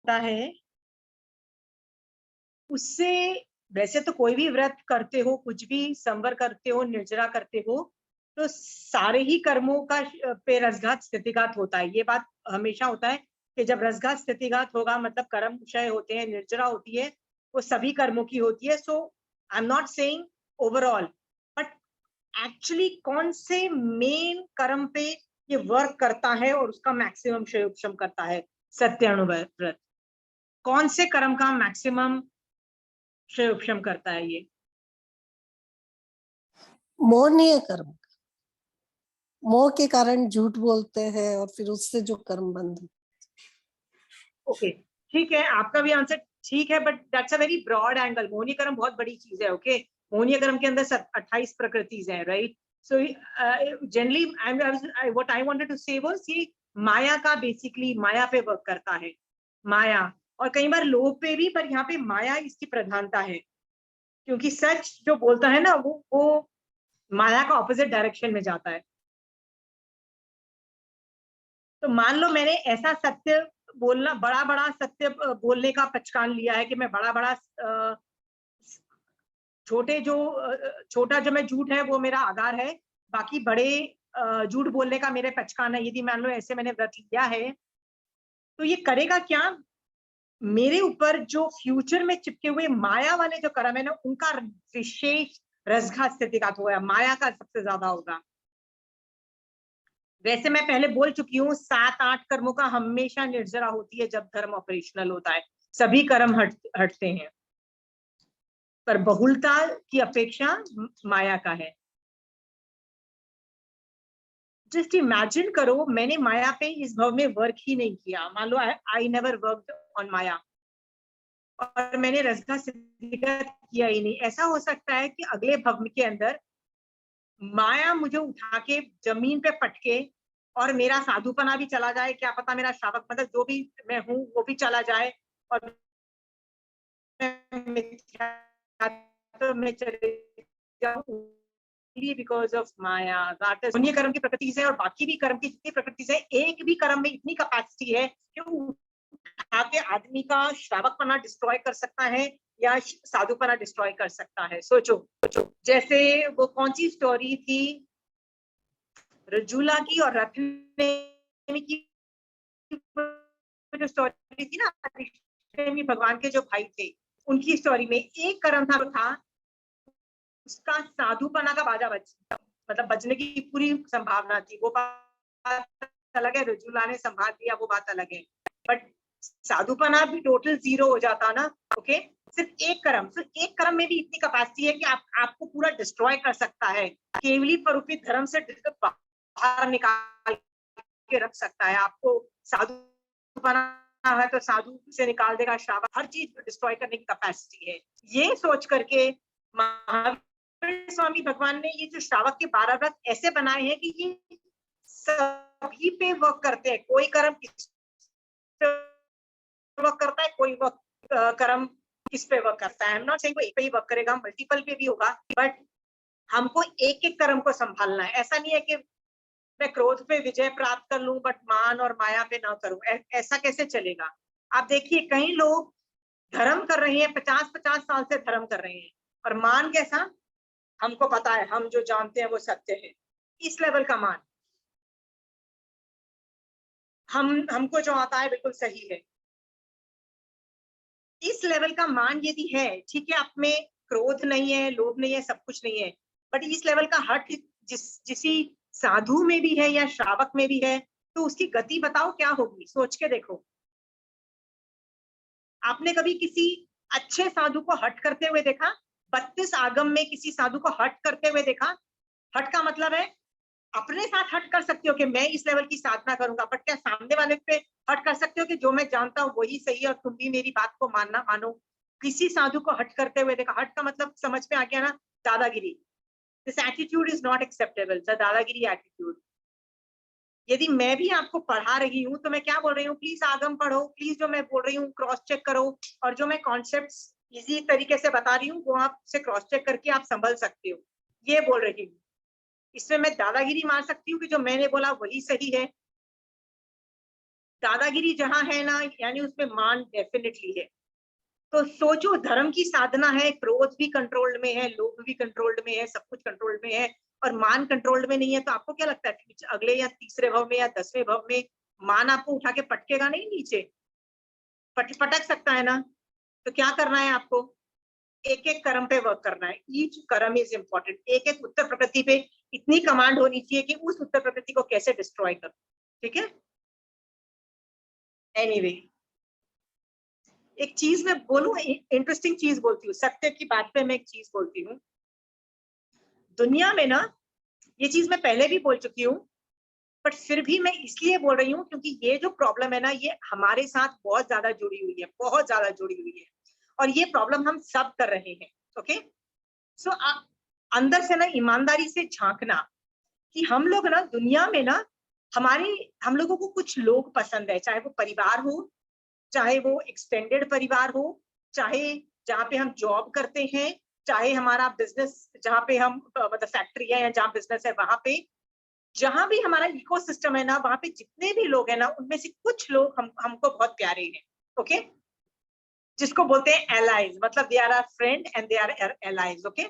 होता है उससे, वैसे तो कोई भी व्रत करते हो, कुछ भी संवर करते हो, निर्जरा करते हो, तो सारे ही कर्मों का पे रसघात स्थितिघात होता है। ये बात हमेशा होता है कि जब रसघात स्थितिघात होगा मतलब कर्म क्षय होते हैं, निर्जरा होती है, वो सभी कर्मों की होती है। So I am not saying overall, but actually कौन से मेन कर्म पे ये वर्क करता है और उसका मैक्सिमम क्षय करता है सत्यानुव्रत, कौन से कर्म का मैक्सिमम क्षय करता है ये? मोह नहीं है कर्म का, मोह के कारण झूठ बोलते हैं और फिर उससे जो कर्म बंध। ओके, ठीक है, आपका भी आंसर ठीक है, but that's a very broad angle. मोहनी कर्म बहुत बड़ी चीज है। ओके, मोहनी कर्म के अंदर 28 प्रकृति है, right? So generally what I wanted to say was ये माया का, बेसिकली माया पे वर्क करता है, माया, और कई बार लोभ पे भी, पर यहाँ पे माया इसकी प्रधानता है, क्योंकि सच जो बोलता है ना वो माया का ऑपोजिट डायरेक्शन में जाता है। तो मान लो मैंने ऐसा सत्य बोलना, बड़ा बड़ा सत्य बोलने का पचकान लिया है कि मैं बड़ा बड़ा, छोटा जो मैं झूठ है वो मेरा आधार है, बाकी बड़े झूठ बोलने का मेरे पचकान है। यदि मान लो ऐसे मैंने व्रत लिया है, तो ये करेगा क्या? मेरे ऊपर जो फ्यूचर में चिपके हुए माया वाले जो कर्म है ना, उनका विशेष रसघात स्थितिघात होगा, माया का सबसे ज्यादा होगा। वैसे मैं पहले बोल चुकी हूँ, 7-8 कर्मों का हमेशा निर्जरा होती है जब धर्म ऑपरेशनल होता है, सभी कर्म हटते हैं, पर बहुलता की अपेक्षा माया का है। जस्ट इमेजिन करो, मैंने माया पे इस भव में वर्क ही नहीं किया, मान लो आई नेवर वर्कड ऑन माया, और मैंने रसघात स्थितिघात किया ही नहीं। ऐसा हो सकता है कि अगले भव के अंदर माया मुझे उठा के जमीन पे पटके और मेरा साधुपना भी चला जाए, क्या पता मेरा श्रावक मतलब जो भी मैं हूँ वो भी चला जाए, और मैं चले जाऊं because of Maya. That is पुण्य कर्म की प्रकृति है, और बाकी भी कर्म की जितनी प्रकृति है, एक भी कर्म में इतनी कैपेसिटी है कि उठा के आदमी का श्रावकपना डिस्ट्रॉय कर सकता है या साधुपना डिस्ट्रॉय कर सकता है। सोचो, जैसे वो कौन सी स्टोरी थी, रजुला की और रथनेमी की जो स्टोरी थी ना, रथनेमी भगवान के जो भाई थे, उनकी स्टोरी में एक कर्म था उसका साधुपना का बाजा बज, मतलब बजने की पूरी संभावना थी। वो बात अलग है, रजुला ने संभाल दिया, वो बात अलग है, बट साधुपना भी टोटल जीरो हो जाता ना। ओके, सिर्फ एक कर्म में भी इतनी कैपेसिटी है कि आपको पूरा डिस्ट्रॉय कर सकता है, केवली परूपित धर्म से बाहर निकाल के रख सकता है आपको। साधुपना है तो साधु से निकाल देगा, श्रावक, हर चीज डिस्ट्रॉय करने की कैपेसिटी है। ये सोच करके महावीर स्वामी भगवान ने ये जो श्रावक के 12 व्रत ऐसे बनाए हैं कि ये सभी पे वर्क करते हैं। कोई कर्म वर्क करता है, कोई कर्म किस पे वर्क करता है। आई एम नॉट सेइंग एक पे ही वर्क करेगा, मल्टीपल पे भी होगा, बट हमको एक एक कर्म को संभालना है। ऐसा नहीं है कि मैं क्रोध पे विजय प्राप्त कर लूं बट मान और माया पे ना करूं, ऐसा कैसे चलेगा? आप देखिए, कई लोग धर्म कर रहे हैं, 50-50 साल से धर्म कर रहे हैं, और मान कैसा? हमको पता है, हम जो जानते हैं वो सत्य है, इस लेवल का मान। हमको जो आता है बिल्कुल सही है, इस लेवल का मान यदि है, ठीक है, आप में क्रोध नहीं है, लोभ नहीं है, सब कुछ नहीं है, बट इस लेवल का हट जिसी साधु में भी है या श्रावक में भी है, तो उसकी गति बताओ क्या होगी, सोच के देखो। आपने कभी किसी अच्छे साधु को हट करते हुए देखा? 32 आगम में किसी साधु को हट करते हुए देखा? हट का मतलब है अपने साथ हट कर सकते हो कि मैं इस लेवल की साधना करूंगा, बट क्या सामने वाले पे हट कर सकते हो कि जो मैं जानता हूँ वही सही है और तुम भी मेरी बात को मानना मानो? किसी साधु को हट करते हुए देखा? हट का मतलब समझ में आ गया ना? दादागिरी। This attitude is not acceptable, the दादागिरी एटीट्यूड। यदि मैं भी आपको पढ़ा रही हूँ तो मैं क्या बोल रही हूँ, प्लीज आगम पढ़ो, प्लीज जो मैं बोल रही हूँ क्रॉस चेक करो, और जो मैं कॉन्सेप्ट्स इजी तरीके से बता रही हूँ वो आपसे क्रॉस चेक करके आप संभल सकते हो, ये बोल रही हूँ। इसमें मैं दादागिरी मार सकती हूँ कि जो मैंने बोला वही सही है? दादागिरी जहां है ना, यानी उसमें मान डेफिनेटली है। तो सोचो, धर्म की साधना है, क्रोध भी कंट्रोल्ड में है, लोभ भी कंट्रोल्ड में है, सब कुछ कंट्रोल्ड में है, और मान कंट्रोल्ड में नहीं है। तो आपको क्या लगता है कि अगले या तीसरे भव में या 10वें भव में मान आपको उठा के पटकेगा नहीं नीचे? पटक सकता है ना? तो क्या करना है आपको? एक एक कर्म पे वर्क करना है। ईच कर्म इज इम्पोर्टेंट। एक एक उत्तर प्रकृति पे इतनी कमांड होनी चाहिए कि उस उत्तर प्रकृति को कैसे डिस्ट्रॉय करो। ठीक है? एनीवे, एक चीज मैं बोलूं, इंटरेस्टिंग चीज बोलती हूँ, सत्य की बात पे मैं एक चीज बोलती हूँ। दुनिया में ना, ये चीज मैं पहले भी बोल चुकी हूँ, बट फिर भी मैं इसलिए बोल रही हूँ क्योंकि ये जो प्रॉब्लम है ना, ये हमारे साथ बहुत ज्यादा जुड़ी हुई है, बहुत ज्यादा जुड़ी हुई है, और ये प्रॉब्लम हम सब कर रहे हैं। ओके, सो अंदर से ना ईमानदारी से झांकना कि हम लोग ना दुनिया में ना, हम लोगों को कुछ लोग पसंद है, चाहे वो परिवार हो, चाहे वो एक्सटेंडेड परिवार हो, चाहे जहाँ पे हम जॉब करते हैं, चाहे हमारा बिजनेस जहाँ पे हम मतलब फैक्ट्री है या जहाँ बिजनेस है वहां पे, जहां भी हमारा इकोसिस्टम है ना, वहां पे जितने भी लोग हैं ना, उनमें से कुछ लोग हमको बहुत प्यारे हैं। ओके, जिसको बोलते हैं एलाइज, मतलब they are our friend and they are allies. Okay,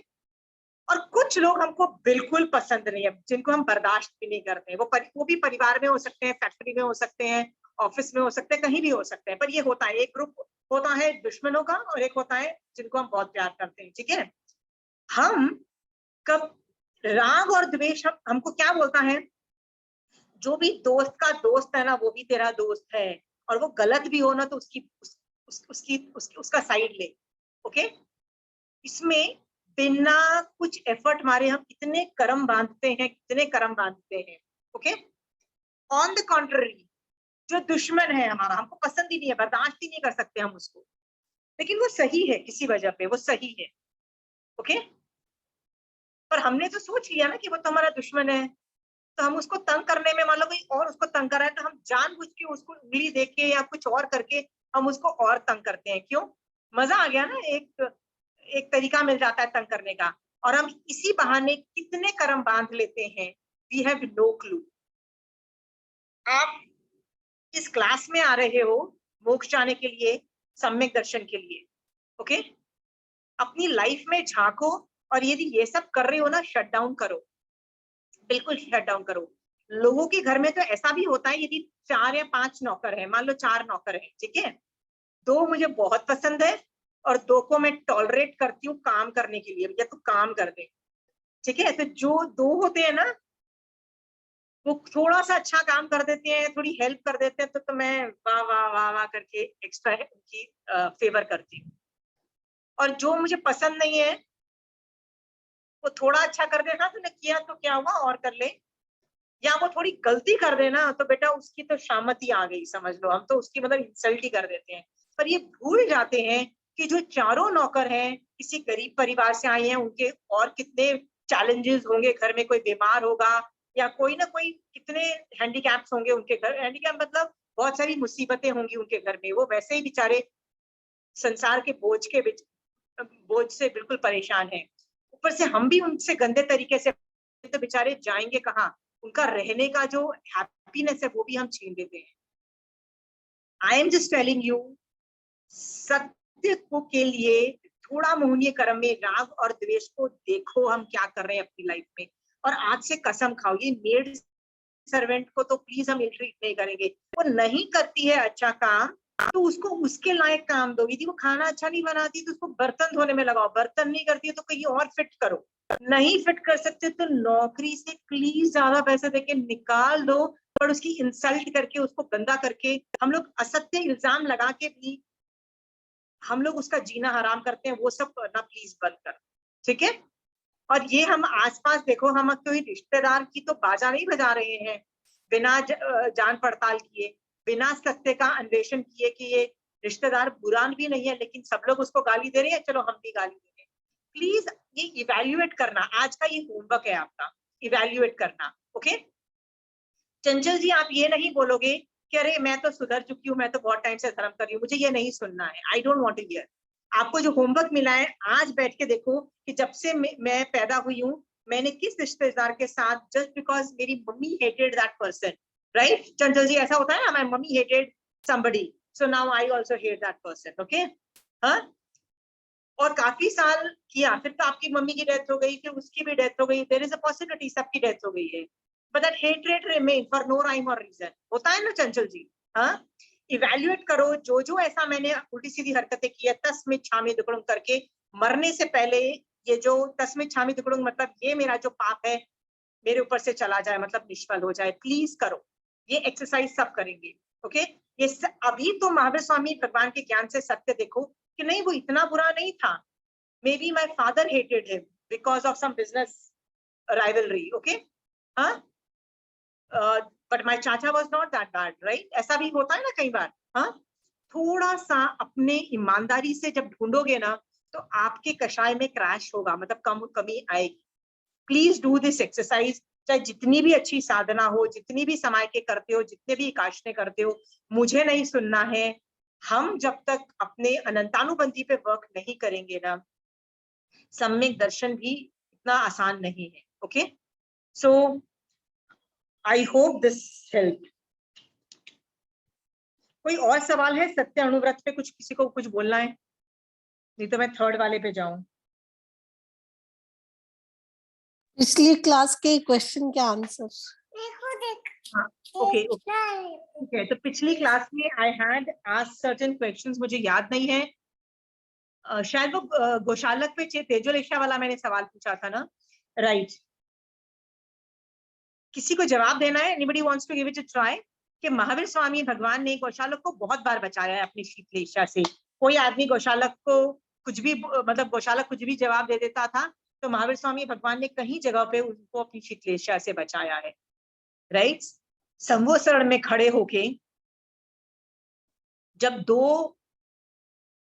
और कुछ लोग हमको बिल्कुल पसंद नहीं है, जिनको हम बर्दाश्त भी नहीं करते। वो भी परिवार में हो सकते हैं, फैक्ट्री में हो सकते हैं, ऑफिस में हो सकते हैं, कहीं भी हो सकते हैं। पर ये होता है, एक ग्रुप होता है दुश्मनों का, और एक होता है जिनको हम बहुत प्यार करते हैं। ठीक है? हम कब राग और द्वेष हमको क्या बोलता है, जो भी दोस्त का दोस्त है ना, वो भी तेरा दोस्त है, और वो गलत भी हो ना तो उसका साइड ले। ओके, इसमें बिना कुछ एफर्ट मारे हम कितने कर्म बांधते हैं, कितने कर्म बांधते हैं। ओके, ऑन द कॉन्ट्ररी, जो दुश्मन है हमारा, हमको पसंद ही नहीं है, बर्दाश्त ही नहीं कर सकते हम उसको, लेकिन वो सही है, किसी वजह पे वो सही है। ओके, पर हमने तो सोच लिया ना कि वो तो हमारा दुश्मन है, तो हम उसको तंग करने में, मान लो कोई और उसको तंग कर रहा है, तो हम जानबूझ के उसको उंगली दे के या कुछ और करके हम उसको और तंग करते हैं। क्यों? मजा आ गया ना, एक एक तरीका मिल जाता है तंग करने का, और हम इसी बहाने कितने कर्म बांध लेते हैं, वी हैव नो क्लू। आप इस क्लास में आ रहे हो मोक्ष जाने के लिए, सम्यक दर्शन के लिए। ओके, अपनी लाइफ में झांको, और यदि ये सब कर रहे हो ना, शट डाउन करो, बिल्कुल शट डाउन करो। लोगों के घर में तो ऐसा भी होता है, यदि 4 या 5 नौकर है, मान लो 4 नौकर है, ठीक है, 2 मुझे बहुत पसंद है और 2 को मैं टॉलरेट करती हूँ काम करने के लिए, भैया तू काम कर दे। ठीक है, तो जो 2 होते हैं ना, वो थोड़ा सा अच्छा काम कर देते हैं, थोड़ी हेल्प कर देते हैं, तो मैं वाह वाह वाह वाह करके एक्स्ट्रा उनकी फेवर करती हूँ। और जो मुझे पसंद नहीं है, वो थोड़ा अच्छा कर देना, तूने किया तो क्या हुआ, और कर ले। या वो थोड़ी गलती कर देना, तो बेटा उसकी तो शामती आ गई, समझ लो, हम तो उसकी मतलब इंसल्ट ही कर देते हैं। पर ये भूल जाते हैं कि जो चारों नौकर हैं, किसी गरीब परिवार से आए हैं, उनके और कितने चैलेंजेस होंगे, घर में कोई बीमार होगा, या कोई ना कोई कितने हैंडीकैप्स होंगे उनके घर, हैंडीकैप मतलब बहुत सारी मुसीबतें होंगी उनके घर में, वो वैसे ही बेचारे संसार के बोझ से बिल्कुल परेशान है। ऊपर से हम भी उनसे गंदे तरीके से, तो बेचारे जाएंगे कहाँ, उनका रहने का जो हैप्पीनेस है वो भी हम छीन लेते हैं। I am just telling you, सत्य को के लिए थोड़ा मोहनीय कर्म में राग और द्वेष को देखो, हम क्या कर रहे हैं अपनी लाइफ में, और आज से कसम खाओ, ये मेड सर्वेंट को तो प्लीज हम ट्रीट नहीं करेंगे। वो नहीं करती है अच्छा काम, तो उसको उसके लायक काम दो। यदि वो खाना अच्छा नहीं बनाती तो उसको बर्तन धोने में लगाओ, बर्तन नहीं करती है तो कहीं और फिट करो, नहीं फिट कर सकते तो नौकरी से प्लीज ज्यादा पैसे देके निकाल दो। पर उसकी इंसल्ट करके, उसको गंदा करके, हम लोग असत्य इल्जाम लगा के भी हम लोग उसका जीना हराम करते हैं, वो सब करना प्लीज बंद कर। ठीक है? और ये हम आसपास देखो, हम कोई रिश्तेदार की तो बाजा नहीं बजा रहे हैं बिना जान पड़ताल किए, बिना सत्य का अन्वेषण किए कि ये रिश्तेदार बुरा भी नहीं है, लेकिन सब लोग उसको गाली दे रहे हैं, चलो हम भी गाली दे रहे हैं। प्लीज ये इवेल्युएट करना, आज का ये होमवर्क है आपका, इवेल्युएट करना। ओके, चंचल जी, आप ये नहीं बोलोगे कि अरे मैं तो सुधर चुकी हूँ, मैं तो बहुत टाइम से धर्म कर रही हूँ, मुझे ये नहीं सुनना है। I don't want to hear. आपको जो होमवर्क मिला है, आज बैठ के देखो कि जब से मैं पैदा हुई हूँ, मैंने किस रिश्तेदार के साथ, जस्ट बिकॉज मेरी mummy hated that person, right चंचल जी, ऐसा होता है ना, my mummy hated somebody so now I also hate that person, okay? हाँ, और काफी साल किया, फिर तो आपकी मम्मी की डेथ हो गई, फिर उसकी भी डेथ हो गई, देयर इज अ पॉसिबिलिटी सबकी डेथ हो गई है, but that hatred remain for no rhyme और रीजन। होता है ना चंचल जी? हाँ, इवेल्युएट करो, जो जो ऐसा मैंने उल्टी सीधी हरकतें की है तस्मित छामी दुकड़म करके, मरने से पहले ये जो तस्मित छामी दुकड़म मतलब ये मेरा जो पाप है मेरे ऊपर से चला जाए, मतलब निष्फल हो जाए, प्लीज करो। ये एक्सरसाइज सब करेंगे, ओके? ये अभी तो महावीर स्वामी भगवान के ज्ञान से सत्य देखो कि नहीं वो इतना बुरा नहीं था। Maybe my father hated him because of some business rivalry, okay? हाँ, but my chacha was not that bad, right? ऐसा भी होता है ना कई बार। हाँ, थोड़ा सा अपने ईमानदारी से जब ढूंढोगे ना तो आपके कषाय में क्रैश होगा, मतलब कमी आएगी। प्लीज डू दिस एक्सरसाइज, चाहे जितनी भी अच्छी साधना हो, जितनी भी समय के करते हो, जितने भी एकाशने करते हो, मुझे नहीं सुनना है। हम जब तक अपने अनंतानुबंधी पे वर्क नहीं करेंगे ना, सम्यक दर्शन भी इतना आसान नहीं है, okay? So I hope this help. कोई और सवाल है सत्य अनुव्रत पे? कुछ किसी को कुछ बोलना है? नहीं तो मैं थर्ड वाले पे जाऊं। पिछली क्लास के क्वेश्चन के आंसर। हाँ, ओके ठीक है। तो पिछली क्लास में I had asked certain questions, मुझे याद नहीं है, शायद वो गौशालक पे तेजोलेशा वाला मैंने सवाल पूछा था ना, राइट? किसी को जवाब देना है? Anybody wants to give it a try? कि महावीर स्वामी भगवान ने गौशालक को बहुत बार बचाया है अपनी शीतलेशा से। कोई आदमी गौशालक को कुछ भी मतलब गौशालक कुछ भी जवाब दे देता था तो महावीर स्वामी भगवान ने कहीं जगह पे उनको अपनी शीतलेशा से बचाया है, राइट? संवत्सरण में खड़े होके जब दो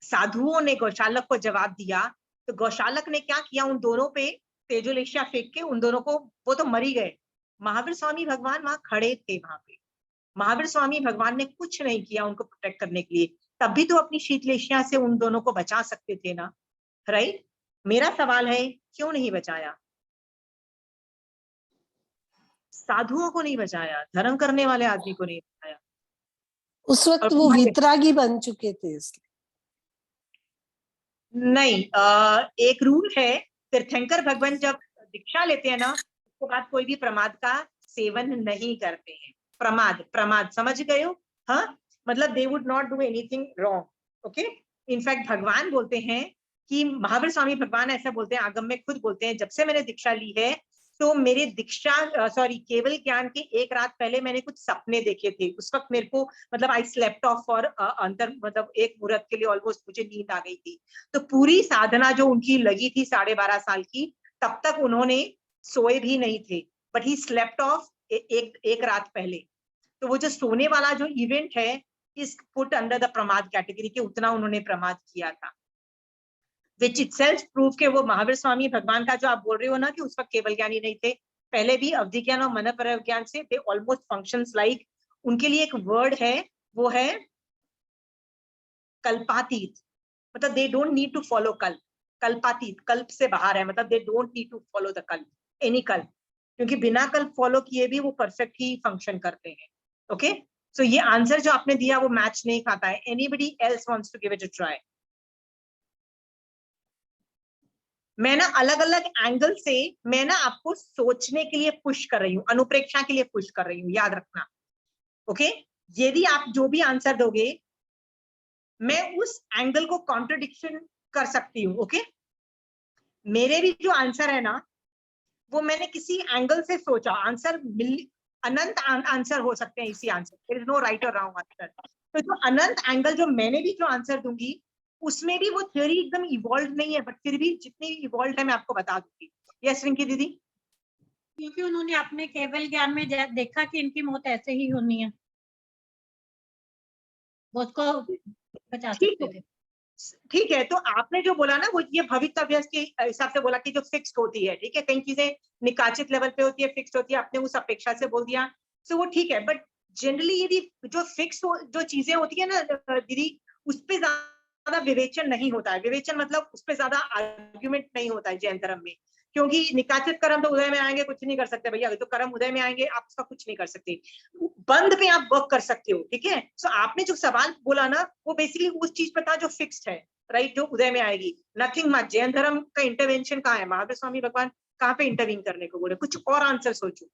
साधुओं ने गौशालक को जवाब दिया तो गौशालक ने क्या किया, उन दोनों पे तेजोलेशिया फेंक के उन दोनों को, वो तो मर ही गए, महावीर स्वामी भगवान वहां खड़े थे। वहां पे महावीर स्वामी भगवान ने कुछ नहीं किया उनको प्रोटेक्ट करने के लिए, तब भी तो अपनी शीतलेशिया से उन दोनों को बचा सकते थे ना, राइट? मेरा सवाल है क्यों नहीं बचाया? साधुओं को नहीं बचाया, धर्म करने वाले आदमी को नहीं बचाया। उस वक्त वो वितरागी बन चुके थे इसलिए। नहीं, एक रूल है, तीर्थंकर भगवान जब दीक्षा लेते हैं ना उसके बाद कोई भी प्रमाद का सेवन नहीं करते हैं। प्रमाद, प्रमाद समझ गए हो? हाँ, मतलब they would not do anything wrong, okay? In fact भगवान बोलते हैं कि महावीर स्वामी भगवान ऐसा बोलते हैं, आगम में खुद बोलते हैं, जब से मैंने दीक्षा ली है तो मेरे दीक्षा सॉरी केवल ज्ञान के एक रात पहले मैंने कुछ सपने देखे थे। उस वक्त मेरे को मतलब आई स्लेप्ट ऑफ फॉर अंतर मतलब एक मुहूर्त के लिए ऑलमोस्ट मुझे नींद आ गई थी। तो पूरी साधना जो उनकी लगी थी 12.5 साल की, तब तक उन्होंने सोए भी नहीं थे, बट ही स्लेप्ट ऑफ एक रात पहले। तो वो जो सोने वाला जो इवेंट है इज पुट अंडर द प्रमाद कैटेगरी के, उतना उन्होंने प्रमाद किया था, विच इटसेल्फ प्रूव के वो महावीर स्वामी भगवान का जो आप बोल रहे हो ना कि उस वक्त केवल ज्ञानी नहीं थे, पहले भी अवधि ज्ञान और मन पर ज्ञान से दे ऑलमोस्ट फंक्शंस लाइक, उनके लिए एक वर्ड है वो है कल्पातीत, मतलब they don't need to follow kalp, कल्पातीत, कल्प से बाहर है, मतलब they don't need to follow the kalp, any kalp, क्योंकि बिना कल्प फॉलो किए भी वो परफेक्ट ही फंक्शन करते हैं, ओके? सो ये आंसर जो आपने दिया वो मैच नहीं खाता है। Anybody else wants to give it a try? मैं ना अलग अलग एंगल से मैं ना आपको सोचने के लिए पुश कर रही हूँ, अनुप्रेक्षा के लिए पुश कर रही हूँ, याद रखना, ओके? यदि आप जो भी आंसर दोगे मैं उस एंगल को कॉन्ट्रडिक्शन कर सकती हूँ, ओके? मेरे भी जो आंसर है ना वो मैंने किसी एंगल से सोचा, आंसर अनंत आंसर हो सकते हैं इसी answer, there is no right और रॉन्ग आंसर। तो जो अनंत एंगल जो मैंने भी जो आंसर दूंगी उसमें भी वो थ्योरी एकदम इवॉल्व नहीं है, बट फिर भी जितनी इवॉल्व है मैं आपको बता दूंगी। यस रिंकी दीदी? क्योंकि उन्होंने अपने केवल ज्ञान में देखा कि इनकी मौत ऐसे ही होनी है, वो उसको बचा सकते थे। ठीक है, तो आपने जो बोला ना वो ये भवितव्य के हिसाब से बोला कि जो फिक्स्ड होती है, ठीक है, कई चीजें निकाचित लेवल पे होती है, फिक्स्ड होती है, आपने उस अपेक्षा से बोल दिया, तो वो ठीक है। बट जनरली यदि जो फिक्स जो चीजें होती है ना दीदी, उस पर ज्यादा विवेचन नहीं होता है। विवेचन मतलब उस पर ज्यादा आर्ग्यूमेंट नहीं होता है जैन धर्म में, क्योंकि निकाचित कर्म तो उदय में आएंगे, कुछ नहीं कर सकते भैया, तो कर्म उदय में आएंगे, आप उसका कुछ नहीं कर सकते, बंद पे आप वर्क कर सकते हो, ठीक है। सो आपने जो सवाल बोला ना, वो बेसिकली उस चीज पर था जो फिक्स्ड है, राइट, जो उदय में आएगी, नथिंग मच। जैन धर्म का इंटरवेंशन कहाँ है, महावीर स्वामी भगवान कहाँ पे इंटरवीन करने को बोले, कुछ और आंसर सोचो।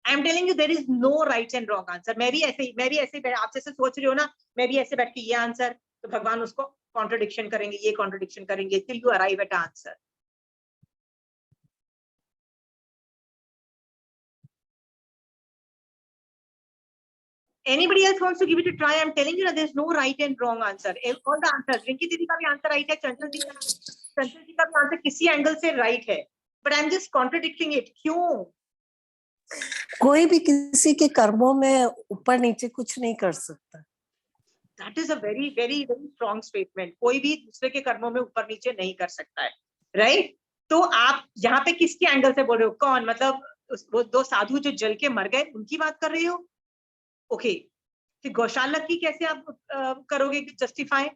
I am telling you there is no right and wrong answer. मैं भी ऐसे आप जैसे सोच रहे हो ना, मैं भी ऐसे बैठ के ये आंसर, तो भगवान उसको कॉन्ट्रडिक्शन करेंगे, ये कॉन्ट्रडिक्शन करेंगे, till you arrive at answer. Anybody else wants to give it a try? I'm telling you, there's no right and wrong answer. All the answers, Rinki दीदी का भी आंसर राइट है, चंचल जी का भी आंसर किसी एंगल से राइट है, but I am just contradicting it. क्यों? कोई भी किसी के कर्मों में ऊपर नीचे कुछ नहीं कर सकता। That is a very very very strong statement. कोई भी दूसरे के कर्मों में ऊपर नीचे नहीं कर सकता है, राइट? तो आप यहाँ पे किसके एंगल से बोल रहे हो? कौन, मतलब वो दो साधु जो जल के मर गए, उनकी बात कर रहे हो? ओके, फिर गौशाला की कैसे आप करोगे जस्टिफाई?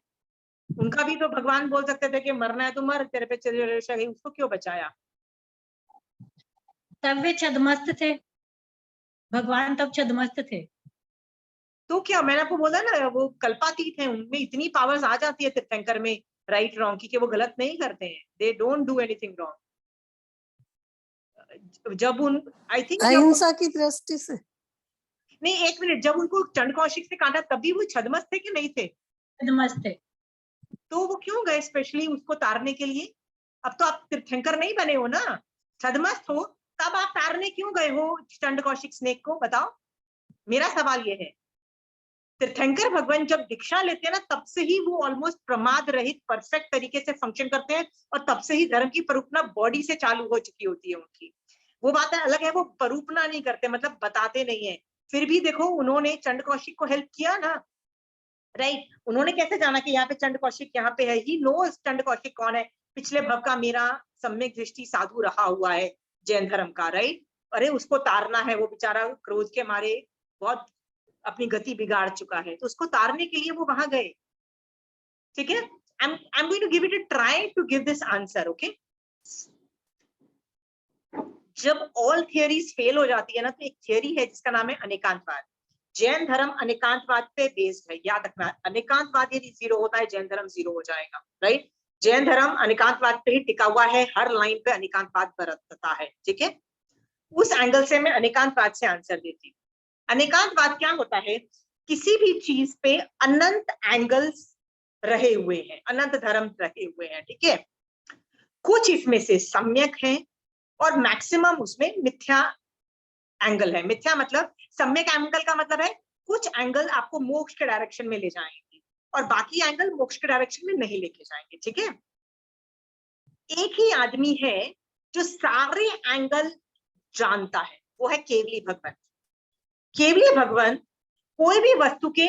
उनका भी तो भगवान बोल सकते थे कि मरना है तो मर, तेरे पे चली, उसको क्यों बचाया? तब वे छदमस्त थे, भगवान तब छदमस्त थे। तो क्या, मैंने आपको बोला ना, वो कल्पातीत है, उनमें इतनी पावर्स आ जाती है तीर्थंकर में, राइट रॉन्ग की, कि वो गलत नहीं करते हैं, they don't do anything wrong. जब उन, आई थिंक अहिंसा की दृष्टि से नहीं, एक मिनट, जब उनको चंड कौशिक से काटा तभी वो छदमस्त थे कि नहीं थे? छदमस्त थे। तो वो क्यों गए स्पेशली उसको तारने के लिए? अब तो आप तीर्थंकर नहीं बने हो ना, छदमस्त हो, तब आप तारने क्यों गए हो चंड कौशिक स्नेक को? बताओ, मेरा सवाल ये है। तीर्थंकर भगवान जब दीक्षा लेते हैं ना, तब से ही वो ऑलमोस्ट प्रमाद रहित परफेक्ट तरीके से फंक्शन करते हैं, और तब से ही धर्म की परूपना बॉडी से चालू हो चुकी होती है उनकी। वो बात है अलग है, वो परूपना नहीं करते, मतलब बताते नहीं है। फिर भी देखो, उन्होंने चंड कौशिक को हेल्प किया ना, राइट? उन्होंने कैसे जाना कि यहाँ पे चंड कौशिक यहाँ पे है? ही नोस चंड कौशिक कौन है, पिछले भव का मेरा सम्यक दृष्टि साधु रहा हुआ है जैन धर्म का, राइट? अरे उसको तारना है, वो बेचारा क्रोध के मारे बहुत अपनी गति बिगाड़ चुका है, तो उसको तारने के लिए वो वहां गए, ठीक है। I'm going to give it a try to give this answer, okay? जब ऑल थियरीज फेल हो जाती है ना, तो एक थियरी है जिसका नाम है अनेकांतवाद। जैन धर्म अनेकांतवाद पे बेस्ड है, याद रखना। अनेकांतवाद यदि जीरो होता है, जैन धर्म जीरो हो जाएगा, राइट? जैन धर्म अनेकांतवाद पे ही टिका हुआ है, हर लाइन पे अनेकांतवाद बरतता है, ठीक है। उस एंगल से मैं अनेकांतवाद से आंसर देती हूँ। अनेकांतवाद क्या होता है? किसी भी चीज पे अनंत एंगल्स रहे हुए हैं, अनंत धर्म रहे हुए हैं, ठीक है। कुछ इसमें से सम्यक है और मैक्सिमम उसमें मिथ्या एंगल है। मिथ्या मतलब, सम्यक एंगल का मतलब है कुछ एंगल आपको मोक्ष के डायरेक्शन में ले जाएंगे और बाकी एंगल मोक्ष के डायरेक्शन में नहीं लेके जाएंगे, ठीक है। एक ही आदमी है जो सारे एंगल जानता है, वो है केवली भगवान। केवली भगवान कोई भी वस्तु के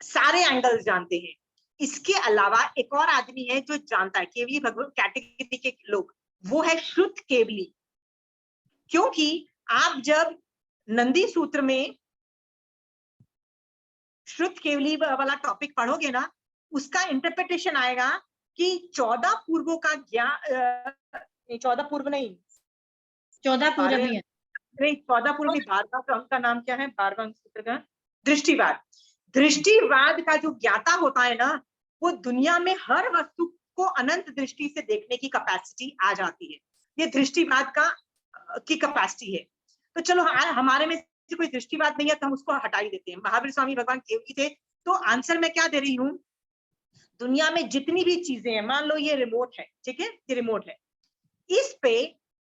सारे एंगल्स जानते हैं। इसके अलावा एक और आदमी है जो जानता है, केवली भगवान कैटेगरी के लोग, वो है श्रुत केवली। क्योंकि आप जब नंदी सूत्र में श्रुत केवली वाला टॉपिक पढ़ोगे ना, उसका इंटरप्रिटेशन आएगा कि 14 पूर्वों का ज्ञान, 14 पूर्व नहीं, 14 पूर्व भी है नहीं, 14 पूर्व नहीं, 12वां क्रम का नाम क्या है? 12वां सूत्र का दृष्टिवाद। दृष्टिवाद का जो ज्ञाता होता है ना, वो दुनिया में हर वस्तु को अनंत दृष्टि से देखने की कैपेसिटी आ जाती है। ये दृष्टिवाद का की कैपेसिटी है। तो चलो, हमारे में से कोई दृष्टिवाद नहीं है तो हम उसको हटा ही देते हैं। महावीर स्वामी भगवान केवली थे, तो आंसर मैं क्या दे रही हूँ? दुनिया में जितनी भी चीजें हैं, मान लो ये रिमोट है, ठीक है, ये रिमोट है, इस पे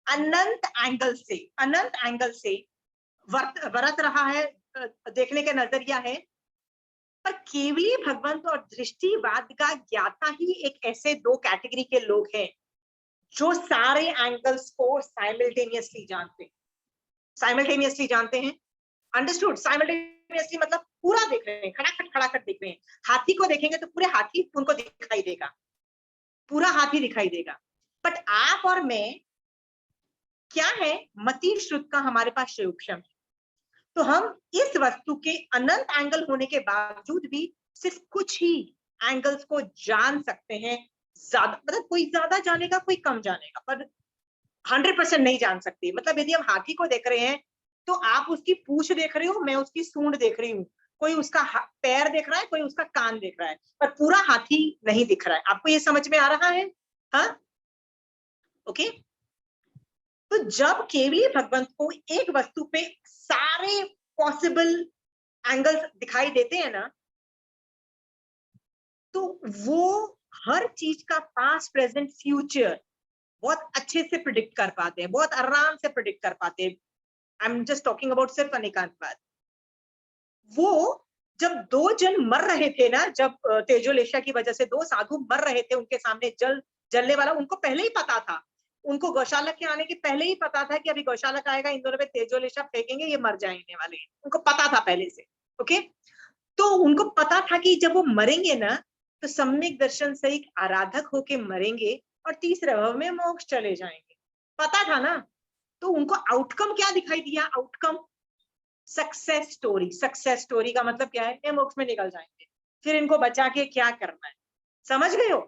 अनंत एंगल से वरत रहा है, देखने का नजरिया है। पर केवली भगवंत और दृष्टिवाद का ज्ञाता ही एक ऐसे दो कैटेगरी के लोग हैं जो सारे एंगल्स को साइमल्टेनियसली जानते हैं। अंडरस्टूड? साइमल्टेनियसली मतलब पूरा देख रहे हैं, खड़ाखट देख रहे हैं। हाथी को देखेंगे तो पूरे हाथी उनको दिखाई देगा, पूरा हाथी दिखाई देगा। बट आप और मैं क्या है? मति श्रुत का हमारे पास सूक्ष्म है। तो हम इस वस्तु के अनंत एंगल होने के बावजूद भी सिर्फ कुछ ही एंगल्स को जान सकते हैं। ज्यादा मतलब कोई ज्यादा जानेगा, कोई कम जानेगा, पर 100% नहीं जान सकते। मतलब यदि हम हाथी को देख रहे हैं तो आप उसकी पूंछ देख रहे हो, मैं उसकी सूंड देख रही हूँ, कोई उसका पैर देख रहा है, कोई उसका कान देख रहा है, पर पूरा हाथी नहीं दिख रहा है। आपको ये समझ में आ रहा है? हाँ, ओके। तो जब केवली भगवंत को एक वस्तु पे सारे पॉसिबल एंगल्स दिखाई देते हैं ना, तो वो हर चीज का पास्ट प्रेजेंट फ्यूचर बहुत अच्छे से प्रिडिक्ट कर पाते हैं, बहुत आराम से प्रिडिक्ट कर पाते हैं। I am just talking about सिर्फ अनेकांतवाद। वो जब दो जन मर रहे थे ना, जब तेजोलेशा की वजह से दो साधु मर रहे थे, उनके सामने जलने वाला, उनको पहले ही पता था, उनको गौशाला के आने के पहले ही पता था कि अभी गौशाला का आएगा, इन दोनों पे तेजोलेशा फेंकेंगे, ये मर जाएंगे वाले, उनको पता था पहले से। ओके, तो उनको पता था कि जब वो मरेंगे ना तो सम्यक दर्शन से एक आराधक होके मरेंगे और तीसरे भव में मोक्ष चले जाएंगे, पता था ना। तो उनको आउटकम क्या दिखाई दिया? Outcome success story. Success story का मतलब क्या है? ये मोक्ष में निकल जाएंगे, फिर इनको बचा के क्या करना है, समझ गए हो?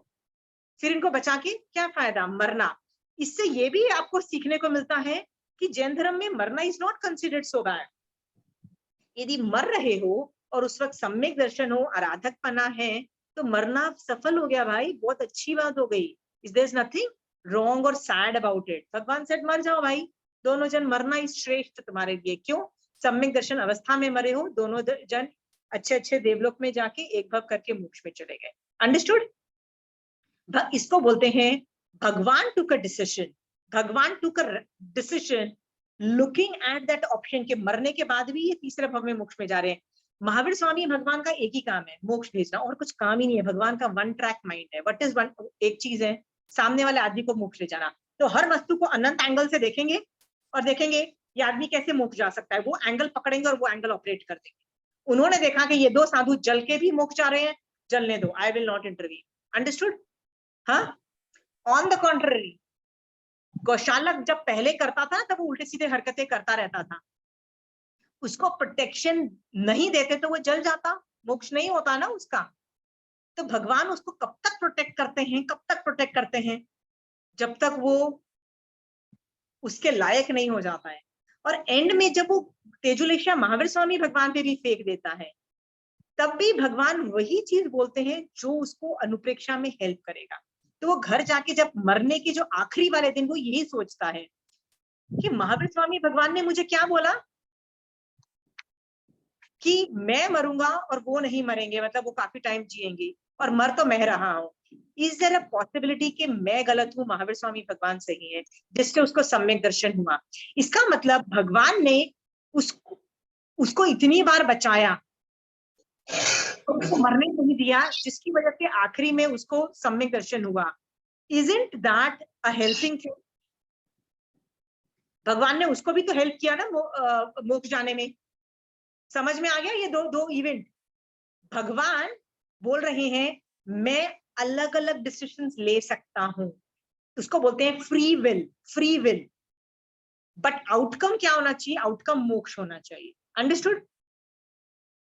फिर इनको बचा के क्या फायदा? मरना। इससे ये भी आपको सीखने को मिलता है कि जैन धर्म में मरना is not considered so bad. यदि मर रहे हो और उस वक्त सम्यक दर्शन हो, आराधक पना है, तो मरना सफल हो गया भाई, बहुत अच्छी बात हो गई। इज देयर नथिंग रॉन्ग और सैड अबाउट इट। भगवान सेड मर जाओ भाई, दोनों जन मरना ही श्रेष्ठ तुम्हारे लिए। क्यों? सम्यक दर्शन अवस्था में मरे हो, दोनों जन अच्छे अच्छे देवलोक में जाके एक भव करके मोक्ष में चले गए। अंडरस्टूड? इसको बोलते हैं भगवान टुक अ डिसीजन। भगवान took a decision looking at that option के मरने के बाद भी ये तीसरे भव में मोक्ष में जा रहे हैं। महावीर स्वामी भगवान का एक ही काम है, मोक्ष भेजना, और कुछ काम ही नहीं है। भगवान का वन ट्रैक माइंड है। What is one? एक चीज है, सामने वाले आदमी को मोक्ष ले जाना। तो हर वस्तु को अनंत एंगल से देखेंगे और देखेंगे ये आदमी कैसे मोक्ष जा सकता है, वो एंगल पकड़ेंगे और वो एंगल ऑपरेट कर देंगे। उन्होंने देखा कि ये दो साधु जल के भी मोक्ष जा रहे हैं, जलने दो, I will not intervene. Understood? हाँ, ऑन द कॉन्ट्ररी, गौशालक जब पहले करता था तब वो उल्टे सीधे हरकतें करता रहता था, उसको प्रोटेक्शन नहीं देते तो वो जल जाता, मोक्ष नहीं होता ना उसका। तो भगवान उसको कब तक प्रोटेक्ट करते हैं? कब तक प्रोटेक्ट करते हैं? जब तक वो उसके लायक नहीं हो जाता है। और एंड में जब वो तेजुलेशा महावीर स्वामी भगवान पे भी फेंक देता है, तब भी भगवान वही चीज बोलते हैं जो उसको अनुप्रेक्षा में हेल्प करेगा। तो वो घर जाके जब मरने के जो आखिरी वाले दिन वो यही सोचता है कि महावीर स्वामी भगवान ने मुझे क्या बोला कि मैं मरूंगा और वो नहीं मरेंगे, मतलब वो काफी टाइम जिएंगे, और मर तो मैं रहा हूँ। इज देयर अ पॉसिबिलिटी कि मैं गलत हूँ, महावीर स्वामी भगवान सही है, जिससे उसको सम्यक दर्शन हुआ। इसका मतलब भगवान ने उसको इतनी बार बचाया, उसको मरने नहीं दिया, जिसकी वजह से आखिरी में उसको सम्यक दर्शन हुआ। Isn't that a helping thing? भगवान ने उसको भी तो हेल्प किया ना मोक्ष जाने में। समझ में आ गया ये दो इवेंट? भगवान बोल रहे हैं मैं अलग अलग डिसीजंस ले सकता हूं, उसको बोलते हैं free will. Free will, but outcome क्या होना चाहिए? आउटकम मोक्ष होना चाहिए। अंडरस्टूड?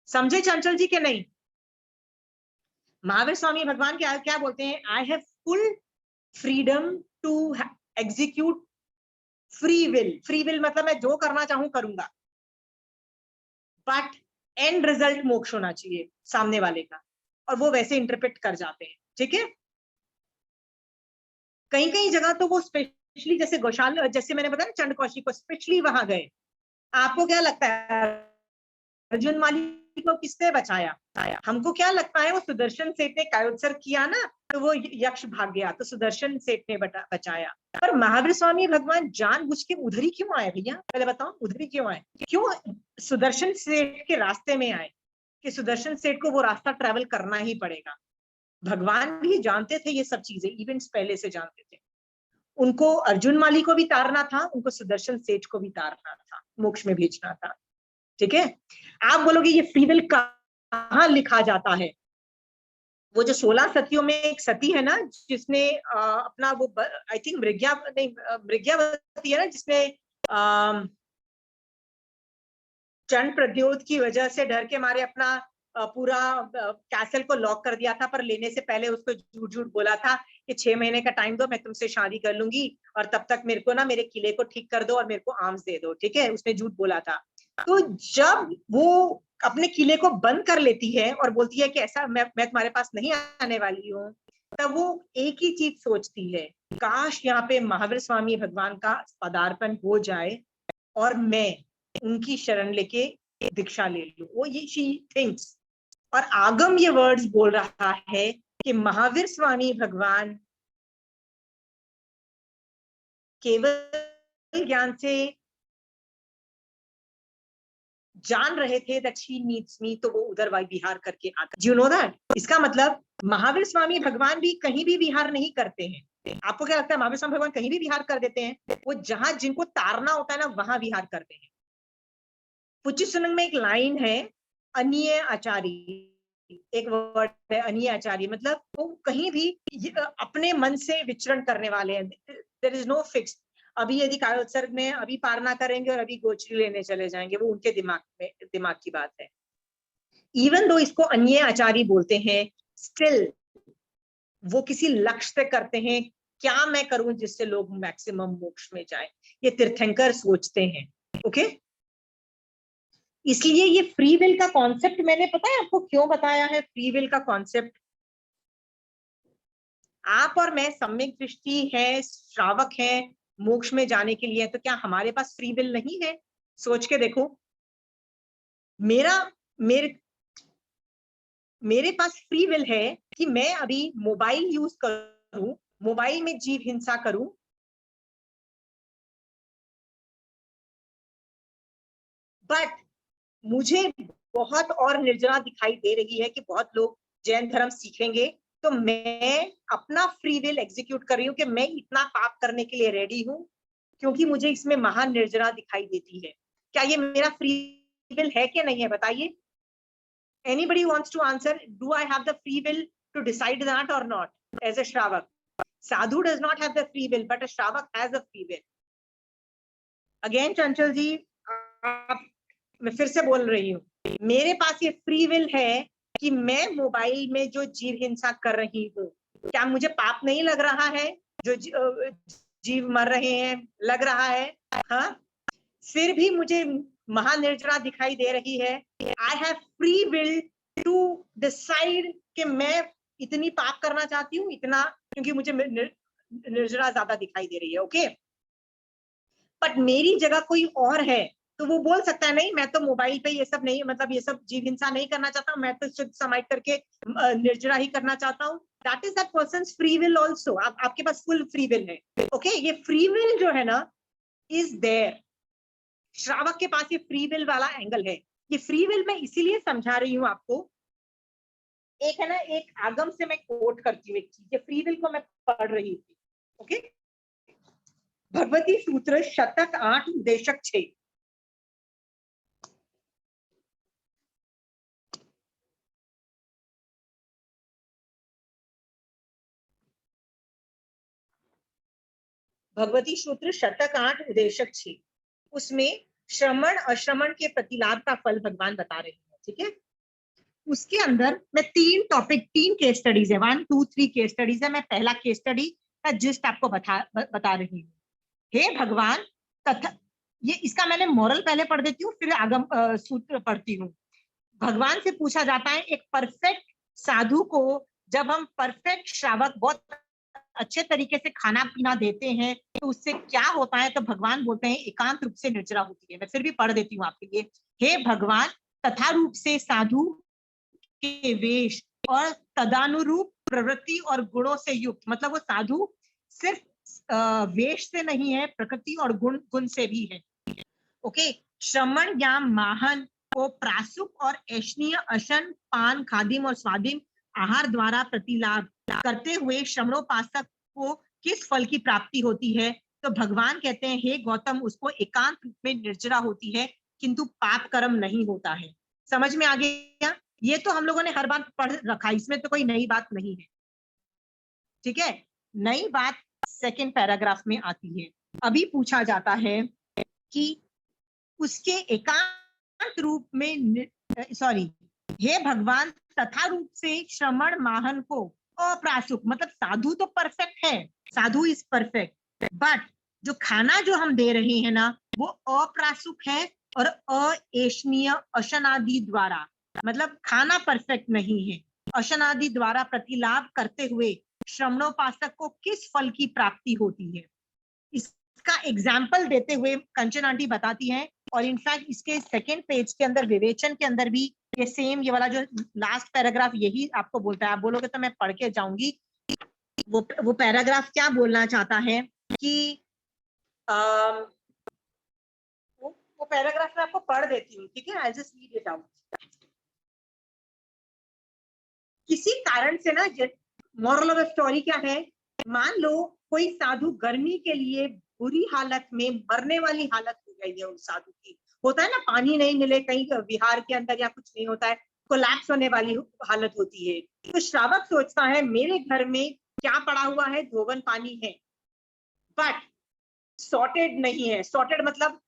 समझे चंचल जी के नहीं? महावीर स्वामी भगवान क्या क्या बोलते हैं? I have full freedom to execute free will. Free will मतलब मैं जो करना चाहूं करूंगा, बट एंड रिजल्ट मोक्ष होना चाहिए सामने वाले का, और वो वैसे इंटरप्रेट कर जाते हैं। ठीक है? कहीं कहीं जगह तो वो स्पेशली जैसे गौशाला, जैसे मैंने बताया चंड कौशिक को स्पेशली वहां गए। आपको क्या लगता है अर्जुन माली को किसने बचाया? हमको क्या लगता है वो सुदर्शन सेठ ने कायोत्सर्ग किया ना, तो वो यक्ष भाग गया, तो सुदर्शन सेठ ने बचाया। पर महावीर स्वामी भगवान जानबूझ के उधर ही क्यों आए भैया? पहले बताओ, उधर ही क्यों आए? क्यों सुदर्शन सेठ के रास्ते में आए? कि सुदर्शन सेठ को वो रास्ता ट्रेवल करना ही पड़ेगा। भगवान भी जानते थे ये सब चीजें, इवेंट्स पहले से जानते थे। उनको अर्जुन माली को भी तारना था, उनको सुदर्शन सेठ को भी तारना था, मोक्ष में भेजना था। ठीक है? आप बोलोगे ये फ्री विल कहाँ लिखा जाता है? वो जो 16 सतियों में एक सती है ना, जिसने अपना वो आई थिंक मृग्यावती है ना, जिसने चंड प्रद्योत की वजह से डर के मारे अपना पूरा कैसल को लॉक कर दिया था, पर लेने से पहले उसको झूठ झूठ बोला था कि 6 महीने का टाइम दो, मैं तुमसे शादी कर लूंगी और तब तक मेरे को ना मेरे किले को ठीक कर दो और मेरे को आर्म्स दे दो, ठीक है, उसने झूठ बोला था। तो जब वो अपने किले को बंद कर लेती है और बोलती है कि ऐसा मैं तुम्हारे पास नहीं आने वाली हूँ, तब वो एक ही चीज सोचती है, काश यहाँ पे महावीर स्वामी भगवान का पदार्पण हो जाए और मैं उनकी शरण लेके दीक्षा ले लूं। वो ये शी थिंक्स, और आगम ये वर्ड्स बोल रहा है कि महावीर स्वामी भगवान केवल ज्ञान से जान रहे थे दैट शी नीड्स मी, तो वो उधर विहार करके आता। यू नो दैट, इसका मतलब महावीर स्वामी भगवान भी कहीं भी विहार नहीं करते हैं। आपको क्या लगता है महावीर स्वामी भगवान कहीं भी विहार कर देते हैं? वो जहां जिनको तारना होता है ना वहां विहार करते हैं। पुच्ची सुनंग में एक लाइन है, अन्य आचारी, एक वर्ड है अन्य आचारी, मतलब वो कहीं भी अपने मन से विचरण करने वाले हैं। देयर इज नो फिक्स, अभी यदि कायोत्सर्ग में अभी पारना करेंगे और अभी गोचरी लेने चले जाएंगे, वो उनके दिमाग की बात है। इवन दो इसको अन्य आचारी बोलते हैं, स्टिल वो किसी लक्ष्य से करते हैं, क्या मैं करूं जिससे लोग मैक्सिमम मोक्ष में जाए, ये तीर्थंकर सोचते हैं। ओके, इसलिए ये फ्री विल का कॉन्सेप्ट मैंने पता है आपको क्यों बताया है? फ्री विल का कॉन्सेप्ट, आप और मैं सम्यक दृष्टि है, श्रावक है, मोक्ष में जाने के लिए, तो क्या हमारे पास फ्री विल नहीं है? सोच के देखो, मेरे पास फ्री विल है कि मैं अभी मोबाइल यूज करूं, मोबाइल में जीव हिंसा करूं, बट मुझे बहुत और निर्जना दिखाई दे रही है कि बहुत लोग जैन धर्म सीखेंगे, तो मैं अपना फ्री विल एग्जीक्यूट कर रही हूँ कि मैं इतना पाप करने के लिए रेडी हूँ क्योंकि मुझे इसमें महान निर्जना दिखाई देती है। क्या ये मेरा फ्री विल है कि नहीं है? बताइए। Anybody wants to answer? Do I have the free will to decide that or not? As a Shravak, Sadhu does not have the free will, but a Shravak has a free will. Again, चंचल जी, मैं फिर से बोल रही हूँ, मेरे पास ये free will है कि मैं मोबाइल में जो जीव हिंसा कर रही हूँ, क्या मुझे पाप नहीं लग रहा है? जो जीव मर रहे हैं लग रहा है, हाँ, फिर भी मुझे महानिर्जना दिखाई दे रही है। I have free will to decide कि मैं इतनी पाप करना चाहती हूँ, इतना, क्योंकि मुझे निर्जना ज्यादा दिखाई दे रही है। ओके, बट मेरी जगह कोई और है तो वो बोल सकता है नहीं, मैं तो मोबाइल पे ये सब नहीं, मतलब ये सब जीव हिंसा नहीं करना चाहता, मैं तो शुद्ध समाज करके निर्जरा ही करना चाहता हूँ। That is that persons free will also. आपके पास फुल फ्री विल है। ओके, ये फ्री विल जो है ना इज देयर। श्रावक के पास ये फ्री विल वाला एंगल है। ये फ्री विल मैं इसीलिए समझा रही हूँ आपको। एक है ना, एक आगम से मैं कोट करती हूँ एक चीज, ये फ्री विल को मैं पढ़ रही थी। ओके, भगवती सूत्र शतक 8 उदेशक 6। भगवती सूत्र शतक 8 उदेशक 6, उसमें श्रमण अश्रमण के प्रतिलाभ का फल भगवान बता रहे हैं। ठीक है, उसके अंदर मैं 3 टॉपिक, 3 केस स्टडीज है, 1 2 3 केस स्टडीज है। मैं पहला केस स्टडी का जिस्ट आपको बता रही हूँ। हे भगवान, तथा ये इसका मैंने मॉरल पहले पढ़ देती हूँ, फिर आगम सूत्र पढ़ती हूँ। भगवान से पूछा जाता है, एक परफेक्ट साधु को जब हम परफेक्ट श्रावक बहुत अच्छे तरीके से खाना पीना देते हैं तो उससे क्या होता है? तो भगवान बोलते हैं एकांत रूप से निर्जरा होती है। मैं फिर भी पढ़ देती हूँ आपके लिए। हे भगवान, तथा रूप से साधु के वेश और तदानुरूप प्रवृत्ति और गुणों से युक्त, मतलब वो साधु सिर्फ वेश से नहीं है, प्रकृति और गुण से भी है। ओके, श्रमण ज्ञान माहन को प्रासुक और ऐष्णीय अशन पान खादिम और स्वादिम आहार द्वारा प्रतिलाभ करते हुए श्रमणोपासक को किस फल की प्राप्ति होती है? तो भगवान कहते हैं, हे गौतम, उसको एकांत रूप में निर्जरा होती है, किंतु पाप कर्म नहीं होता है। समझ में आ गया? ये तो हम लोगों ने हर बार पढ़ रखा, इसमें तो कोई नई बात नहीं है। ठीक है, नई बात सेकंड पैराग्राफ में आती है। अभी पूछा जाता है कि उसके एकांत रूप में, सॉरी, हे भगवान तथा रूप से श्रमण माहन को अप्रासुक, मतलब साधु तो परफेक्ट है, साधु इज परफेक्ट, बट जो खाना जो हम दे रहे हैं ना वो अप्रासुक है और अएषणीय अशनादि द्वारा, मतलब खाना परफेक्ट नहीं है, अशनादि द्वारा प्रतिलाभ करते हुए श्रमणोपासक को किस फल की प्राप्ति होती है। इसका एग्जाम्पल देते हुए कंचन आंटी बताती हैं, और इनफैक्ट इसके सेकेंड पेज के अंदर विवेचन के अंदर भी ये सेम, ये वाला जो लास्ट पैराग्राफ यही आपको बोलता है। आप बोलोगे तो मैं पढ़ के जाऊंगी। वो पैराग्राफ क्या बोलना चाहता है कि वो पैराग्राफ मैं आपको पढ़ देती हूँ, ठीक है, I just read it out. किसी कारण से ना, मॉरल ऑफ द स्टोरी क्या है, मान लो कोई साधु गर्मी के लिए बुरी हालत में, मरने वाली हालत हो गई है उस साधु की, होता है ना, पानी नहीं मिले कहीं विहार के अंदर या कुछ नहीं होता है, कोलैप्स होने वाली हालत होती है, तो श्रावक सोचता है मेरे घर में क्या पड़ा हुआ है, धोवन पानी है, बट सॉर्टेड नहीं है। सॉर्टेड मतलब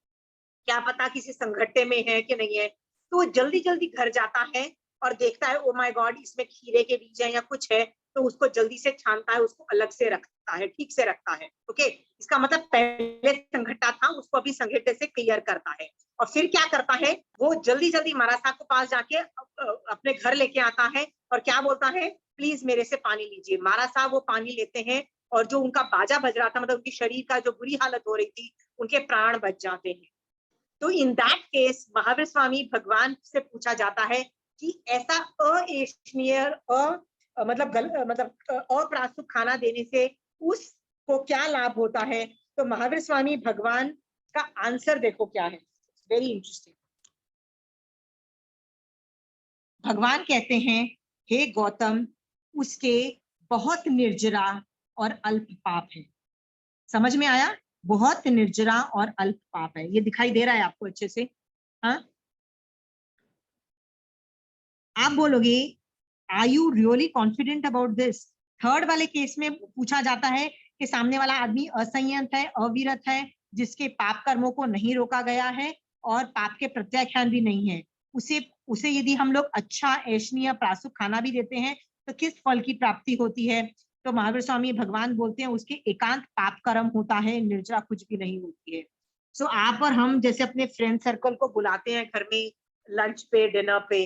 क्या पता किसी संगठे में है कि नहीं है, तो जल्दी जल्दी घर जाता है और देखता है ओ माय गॉड इसमें खीरे के बीज है या कुछ है, तो उसको जल्दी से छानता है, उसको अलग से रखता है, ठीक से रखता है। ओके, इसका मतलब पहले संगठा था उसको अभी संगठे से क्लियर करता है, और फिर क्या करता है, वो जल्दी जल्दी महाराज साहब के पास जाके अपने घर लेके आता है और क्या बोलता है, प्लीज मेरे से पानी लीजिए। महाराज साहब वो पानी लेते हैं और जो उनका बाजा बज रहा था, मतलब उनकी शरीर का जो बुरी हालत हो रही थी, उनके प्राण बच जाते हैं। तो in that case Mahavir Swami भगवान से पूछा जाता है कि ऐसा अएषणीय मतलब अप्रासुक खाना देने से उसको क्या लाभ होता है। तो महावीर स्वामी भगवान का आंसर देखो क्या है, वेरी इंटरेस्टिंग। भगवान कहते हैं, हे गौतम, उसके बहुत निर्जरा और अल्प पाप है। समझ में आया? बहुत निर्जरा और अल्प पाप है। ये दिखाई दे रहा है आपको अच्छे से? हाँ, आप बोलोगे are you really confident about this? Third वाले केस में पूछा जाता है कि सामने वाला आदमी असंयत है, अविरत है, जिसके पाप कर्मों को नहीं रोका गया है और पाप के प्रत्याख्यान भी नहीं है, उसे यदि हम लोग अच्छा ऐशनीय प्रासुक खाना भी देते हैं तो किस फल की प्राप्ति होती है? तो महावीर स्वामी भगवान बोलते हैं उसके एकांत पाप कर्म होता है, निर्जरा कुछ भी नहीं होती है। सो आप और हम जैसे अपने फ्रेंड सर्कल को बुलाते हैं घर में लंच पे, डिनर पे,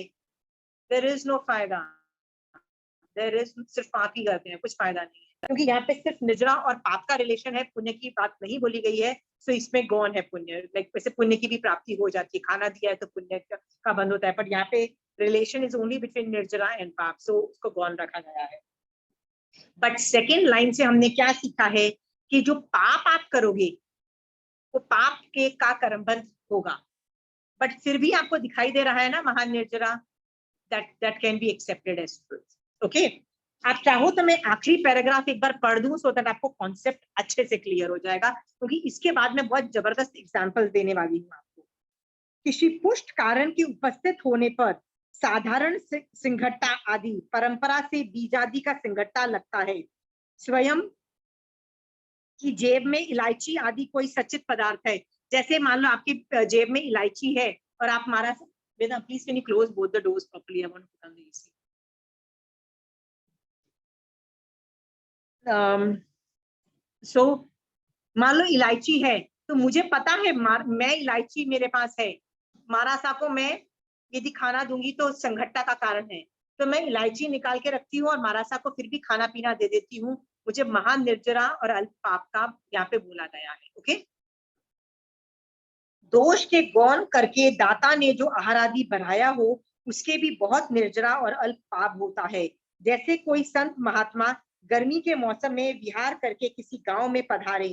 देयर इज नो फायदा, देयर इज, सिर्फ पाप ही करते हैं, कुछ फायदा नहीं है, क्योंकि यहाँ पे सिर्फ निजरा और पाप का रिलेशन है, पुण्य की बात नहीं बोली गई है। सो इसमें गौन है पुण्य, लाइक वैसे पुण्य की भी प्राप्ति हो जाती है, खाना दिया है तो पुण्य का बंद होता है, बट यहाँ पे रिलेशन इज ओनली बिटवीन निर्जरा एंड पाप, सो उसको गौन रखा गया है। बट सेकेंड लाइन से हमने क्या सीखा है कि जो पाप आप करोगे वो पाप के का कर्मबंध होगा, बट फिर भी आपको दिखाई दे रहा है ना महान निर्जरा, that can be accepted as truth. Okay, आप चाहो तो मैं आखिरी पैराग्राफ एक बार पढ़ दूं सो दैट आपको कॉन्सेप्ट अच्छे से क्लियर हो जाएगा, क्योंकि इसके बाद में बहुत जबरदस्त एग्जांपल देने वाली हूँ आपको। किसी पुष्ट कारण के उपस्थित होने पर साधारण सिंघट्टा आदि परंपरा से बीजादि का सिंघट्टा लगता है। स्वयं की जेब में इलायची आदि कोई सचित पदार्थ है, जैसे मान लो आपकी जेब में इलायची है और आप मारा, Vedha, please can you close both the doors properly? I want to put on the AC. So, मान लो इलायची है, तो मुझे पता है मैं इलायची मेरे पास है, मारासा को मैं यदि खाना दूंगी तो संघट्टा का कारण है, तो मैं इलायची निकाल के रखती हूँ और मारासा को फिर भी खाना पीना दे देती हूँ। मुझे महान निर्जरा और अल्प पाप का यहाँ पे बोला गया है। ओके, दोष के गौन करके दाता ने जो आहार आदि बढ़ाया हो उसके भी बहुत निर्जरा और अल्प पाप होता है। जैसे कोई संत महात्मा गर्मी के मौसम में विहार करके किसी गांव में पधारे,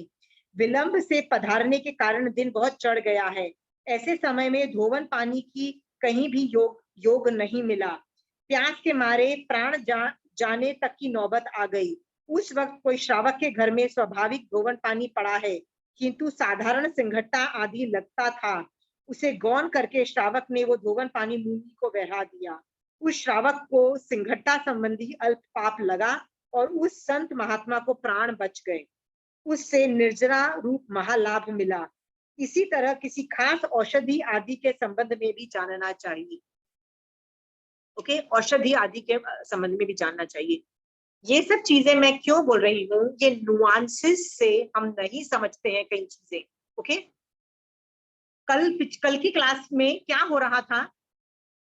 विलंब से पधारने के कारण दिन बहुत चढ़ गया है, ऐसे समय में धोवन पानी की कहीं भी योग नहीं मिला, प्यास के मारे प्राण जाने तक की नौबत आ गई। उस वक्त कोई श्रावक के घर में स्वाभाविक धोवन पानी पड़ा है, किंतु साधारण सिंघट्टा आदि लगता था, उसे गौन करके श्रावक ने वो धोवन पानी मुनि को बहा दिया। उस श्रावक को सिंघट्टा संबंधी अल्प पाप लगा और उस संत महात्मा को प्राण बच गए, उससे निर्जरा रूप महालाभ मिला। इसी तरह किसी खास औषधि आदि के संबंध में भी जानना चाहिए। ओके, औषधि आदि के संबंध में भी जानना चाहिए। ये सब चीजें मैं क्यों बोल रही हूँ, ये नुआंसेस से हम नहीं समझते हैं कई चीजें। ओके, कल की क्लास में क्या हो रहा था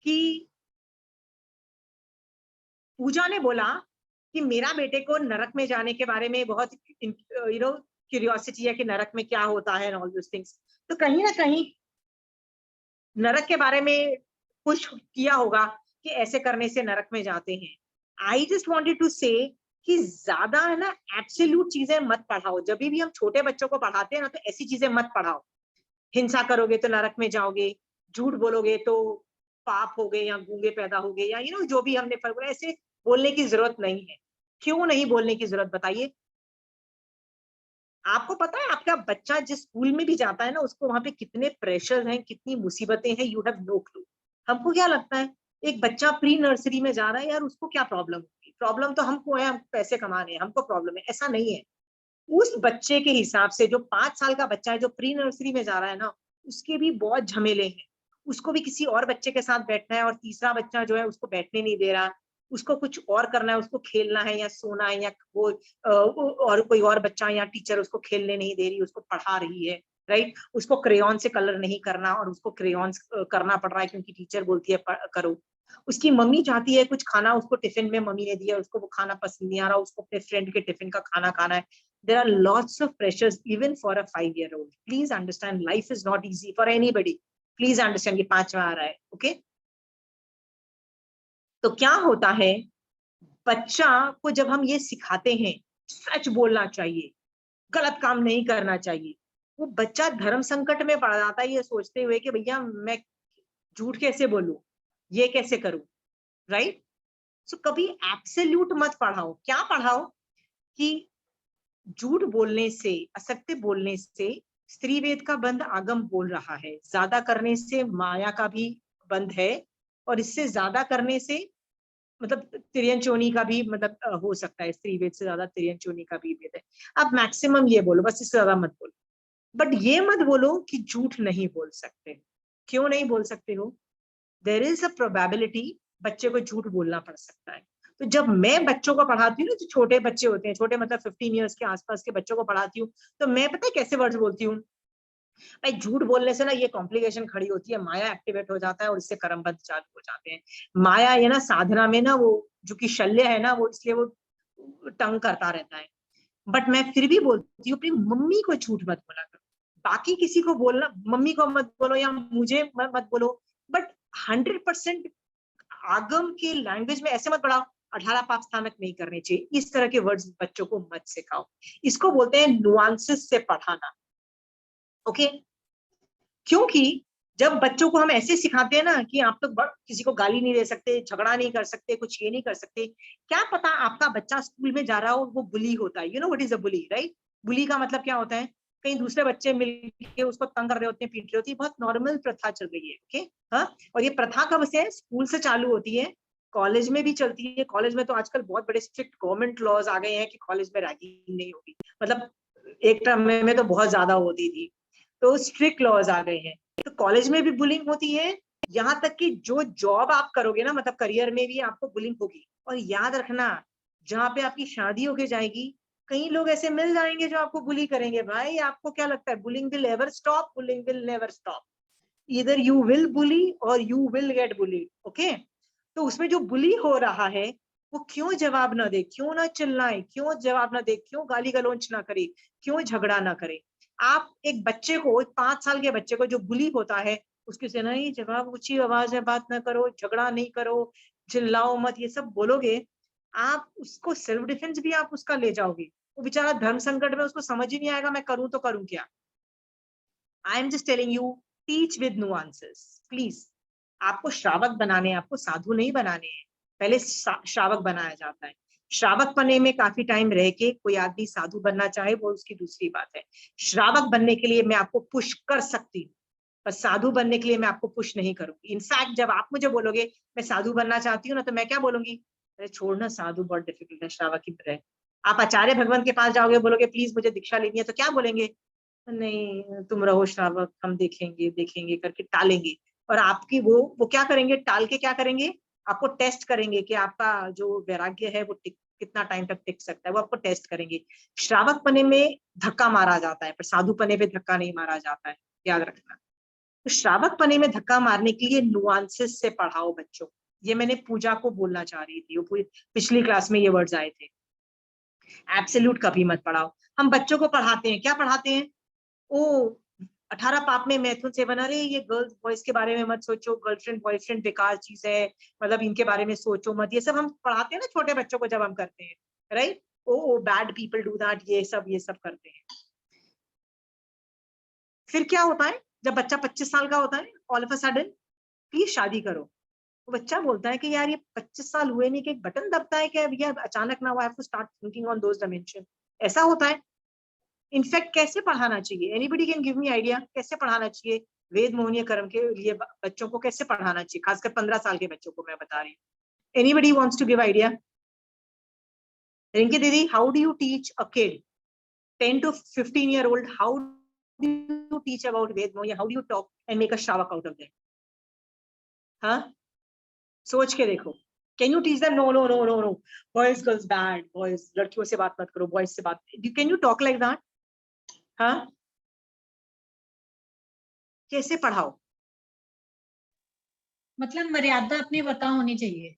कि पूजा ने बोला कि मेरा बेटे को नरक में जाने के बारे में बहुत क्यूरियोसिटी है कि नरक में क्या होता है, ऑल दिस थिंग्स। तो कहीं ना कहीं नरक के बारे में कुछ किया होगा कि ऐसे करने से नरक में जाते हैं। आई जस्ट वॉन्टेड टू से कि ज्यादा है ना एब्सोल्यूट चीजें मत पढ़ाओ। जब भी हम छोटे बच्चों को पढ़ाते हैं ना, तो ऐसी चीजें मत पढ़ाओ। हिंसा करोगे तो नरक में जाओगे, झूठ बोलोगे तो पाप हो गए, या गूंगे पैदा हो गए, या जो भी हमने फर्क, ऐसे बोलने की जरूरत नहीं है। क्यों नहीं बोलने की जरूरत बताइए? आपको पता है आपका बच्चा जिस स्कूल में भी जाता है ना, उसको वहां पे कितने प्रेशर हैं, कितनी मुसीबतें हैं, यू हैव नो क्लू। हमको क्या लगता है एक बच्चा प्री नर्सरी में जा रहा है, यार उसको क्या प्रॉब्लम होगी? प्रॉब्लम तो हमको है, हम पैसे कमाने हैं, हमको प्रॉब्लम है। ऐसा नहीं है। उस बच्चे के हिसाब से जो 5 साल का बच्चा है जो प्री नर्सरी में जा रहा है ना, उसके भी बहुत झमेले हैं। उसको भी किसी और बच्चे के साथ बैठना है, और तीसरा बच्चा जो है उसको बैठने नहीं दे रहा, उसको कुछ और करना है, उसको खेलना है या सोना है, या वो और कोई और बच्चा या टीचर उसको खेलने नहीं दे रही, उसको पढ़ा रही है, राइट? उसको क्रेयॉन से कलर नहीं करना, और उसको क्रेयॉन करना पड़ रहा है क्योंकि टीचर बोलती है करो। उसकी मम्मी चाहती है कुछ खाना, उसको टिफिन में मम्मी ने दिया, उसको वो खाना पसंद नहीं आ रहा, उसको अपने फ्रेंड के टिफिन का खाना खाना है। There are lots of pressures even for a 5-year-old. Please understand, life is not easy for anybody. Please understand, ये 5वां आ रहा है, ओके? तो क्या होता है, बच्चा को जब हम ये सिखाते हैं सच बोलना चाहिए, गलत काम नहीं करना चाहिए, वो बच्चा धर्म संकट में पड़ जाता है ये सोचते हुए कि भैया मैं झूठ कैसे बोलूं, ये कैसे करूं, राइट? सो कभी एब्सोल्यूट मत पढ़ाओ। क्या पढ़ाओ कि झूठ बोलने से, असत्य बोलने से स्त्री वेद का बंध आगम बोल रहा है, ज्यादा करने से माया का भी बंध है, और इससे ज्यादा करने से मतलब तिर्यन चोनी का भी मतलब हो सकता है, स्त्री वेद से ज्यादा तिर्यन चोनी का भी वेद है। अब मैक्सिमम ये बोलो, बस इससे ज्यादा मत बोलो। बट ये मत बोलो कि झूठ नहीं बोल सकते। क्यों नहीं बोल सकते हो? देयर इज अ प्रोबेबिलिटी बच्चे को झूठ बोलना पड़ सकता है। तो जब मैं बच्चों को पढ़ाती हूँ ना, जो छोटे बच्चे होते हैं, छोटे मतलब 15 ईयर्स के आसपास के बच्चों को पढ़ाती हूँ, तो मैं पता है कैसे वर्ड्स बोलती हूँ? भाई झूठ बोलने से ना ये कॉम्प्लिकेशन खड़ी होती है, माया एक्टिवेट हो जाता है और इससे कर्मबंध चालू हो जाते हैं। माया ये ना साधना में ना, वो जो कि शल्य है ना, वो इसलिए वो तंग करता रहता है। बट मैं फिर भी बोलती हूँ अपनी मम्मी को झूठ मत बोला करो। बाकी किसी को बोलना, मम्मी को मत बोलो या मुझे मत बोलो, बट 100% आगम की लैंग्वेज में ऐसे मत पढ़ाओ, 18 पाप स्थानक नहीं करने चाहिए, इस तरह के वर्ड्स बच्चों को मत सिखाओ। इसको बोलते हैं नुआंसेस से पढ़ाना, ओके? क्योंकि जब बच्चों को हम ऐसे सिखाते हैं ना कि आप तो किसी को गाली नहीं दे सकते, झगड़ा नहीं कर सकते, कुछ ये नहीं कर सकते, क्या पता आपका बच्चा स्कूल में जा रहा हो वो बुली होता है। You know what is a bully, right? Bully का मतलब क्या होता है? कहीं दूसरे बच्चे मिलके उसको तंग कर रहे होते हैं, पीट रहे होती है, बहुत नॉर्मल प्रथा चल रही है, ओके? हाँ, और ये प्रथा कब से? स्कूल से चालू होती है, कॉलेज में भी चलती है। कॉलेज में तो आजकल बहुत बड़े स्ट्रिक्ट गवर्नमेंट लॉज आ गए हैं कि कॉलेज में रैगिंग नहीं होगी। मतलब एक टाइम में तो बहुत ज्यादा होती थी, तो स्ट्रिक्ट लॉज आ गए हैं। तो कॉलेज में भी बुलिंग होती है, यहाँ तक कि जो जॉब आप करोगे ना, मतलब करियर में भी आपको बुलिंग होगी। और याद रखना, जहाँ पे आपकी शादी होके जाएगी, कई लोग ऐसे मिल जाएंगे जो आपको बुली करेंगे। भाई आपको क्या लगता है bullying will ever stop? Bullying will never stop. Either you will bully और you will get bully, okay? तो उसमें जो बुली हो रहा है वो क्यों जवाब ना दे, क्यों ना चिल्लाए, क्यों जवाब ना दे, क्यों गाली गलौज ना करे, क्यों झगड़ा ना करे? आप एक बच्चे को, 5 साल के बच्चे को जो बुली होता है, उसके से नहीं जवाब, ऊंची आवाज में बात ना करो, झगड़ा नहीं करो, चिल्लाओ मत, ये सब बोलोगे, आप उसको सेल्फ डिफेंस भी आप उसका ले जाओगे। वो बेचारा धर्म संकट में, उसको समझ ही नहीं आएगा मैं करूं तो करूं क्या। I am just telling you, teach with nuances please. आपको श्रावक बनाने हैं, आपको साधु नहीं बनाने हैं। पहले श्रावक बनाया जाता है। श्रावक बनने में काफी टाइम रह के कोई आदमी साधु बनना चाहे वो उसकी दूसरी बात है। श्रावक बनने के लिए मैं आपको पुश कर सकती हूँ, पर साधु बनने के लिए मैं आपको पुश नहीं करूंगी। इनफैक्ट जब आप मुझे बोलोगे मैं साधु बनना चाहती हूँ ना, तो मैं क्या बोलूंगी? अरे छोड़ना, साधु बहुत डिफिकल्ट है, श्रावक की तरह। आप आचार्य भगवान के पास जाओगे, बोलोगे प्लीज मुझे दीक्षा लेनी है, तो क्या बोलेंगे? नहीं तुम रहो श्रावक, हम देखेंगे देखेंगे करके टालेंगे। और आपकी वो क्या करेंगे? टाल के क्या करेंगे? आपको टेस्ट करेंगे कि आपका जो वैराग्य है वो कितना टाइम तक टिक सकता है, वो आपको टेस्ट करेंगे। श्रावक पने में धक्का मारा जाता है, पर साधु पने पे धक्का नहीं मारा जाता है, याद रखना। तो श्रावक पने में धक्का मारने के लिए नुआंसेस से पढ़ाओ बच्चों। ये मैंने पूजा को बोलना चाह रही थी, वो पिछली क्लास में ये वर्ड्स आए थे। एब्सोल्यूट कभी मत पढ़ाओ। हम बच्चों को पढ़ाते हैं, क्या पढ़ाते हैं? ओ 18 पाप में मैथुन सेवन, अरे ये गर्ल्स बॉयज के बारे में मत सोचो, गर्लफ्रेंड बॉयफ्रेंड बेकार चीज है, मतलब इनके बारे में सोचो मत। ये सब हम पढ़ाते हैं ना छोटे बच्चों को जब हम करते हैं, right? Oh bad people do that, ये सब करते हैं। फिर क्या होता है जब बच्चा 25 साल का होता है, all of a sudden please शादी करो। तो बच्चा बोलता है कि यार ये 25 साल हुए नहीं कि एक बटन दबता है क्या, ये अचानक ना, वो have to start thinking on those dimension. ऐसा होता है। इनफैक्ट कैसे पढ़ाना चाहिए? Anybody can give me idea कैसे पढ़ाना चाहिए वेद मोहनीय कर्म के लिए बच्चों को? कैसे पढ़ाना चाहिए, खासकर 15 साल के बच्चों को मैं बता रही हूँ। Anybody wants to give idea? Rinki दीदी, how do you teach a kid 10 to 15 year old, how do you teach about Ved Mohiya? How do you talk and make a Shravak out of them? हाँ, सोच के देखो। Can you teach them? No. Boys, girls bad. Boys, लड़कियों से बात मत करो, boys से बात। Can you talk like that? हाँ, कैसे पढ़ाओ? मतलब मर्यादा अपनी पता होनी चाहिए।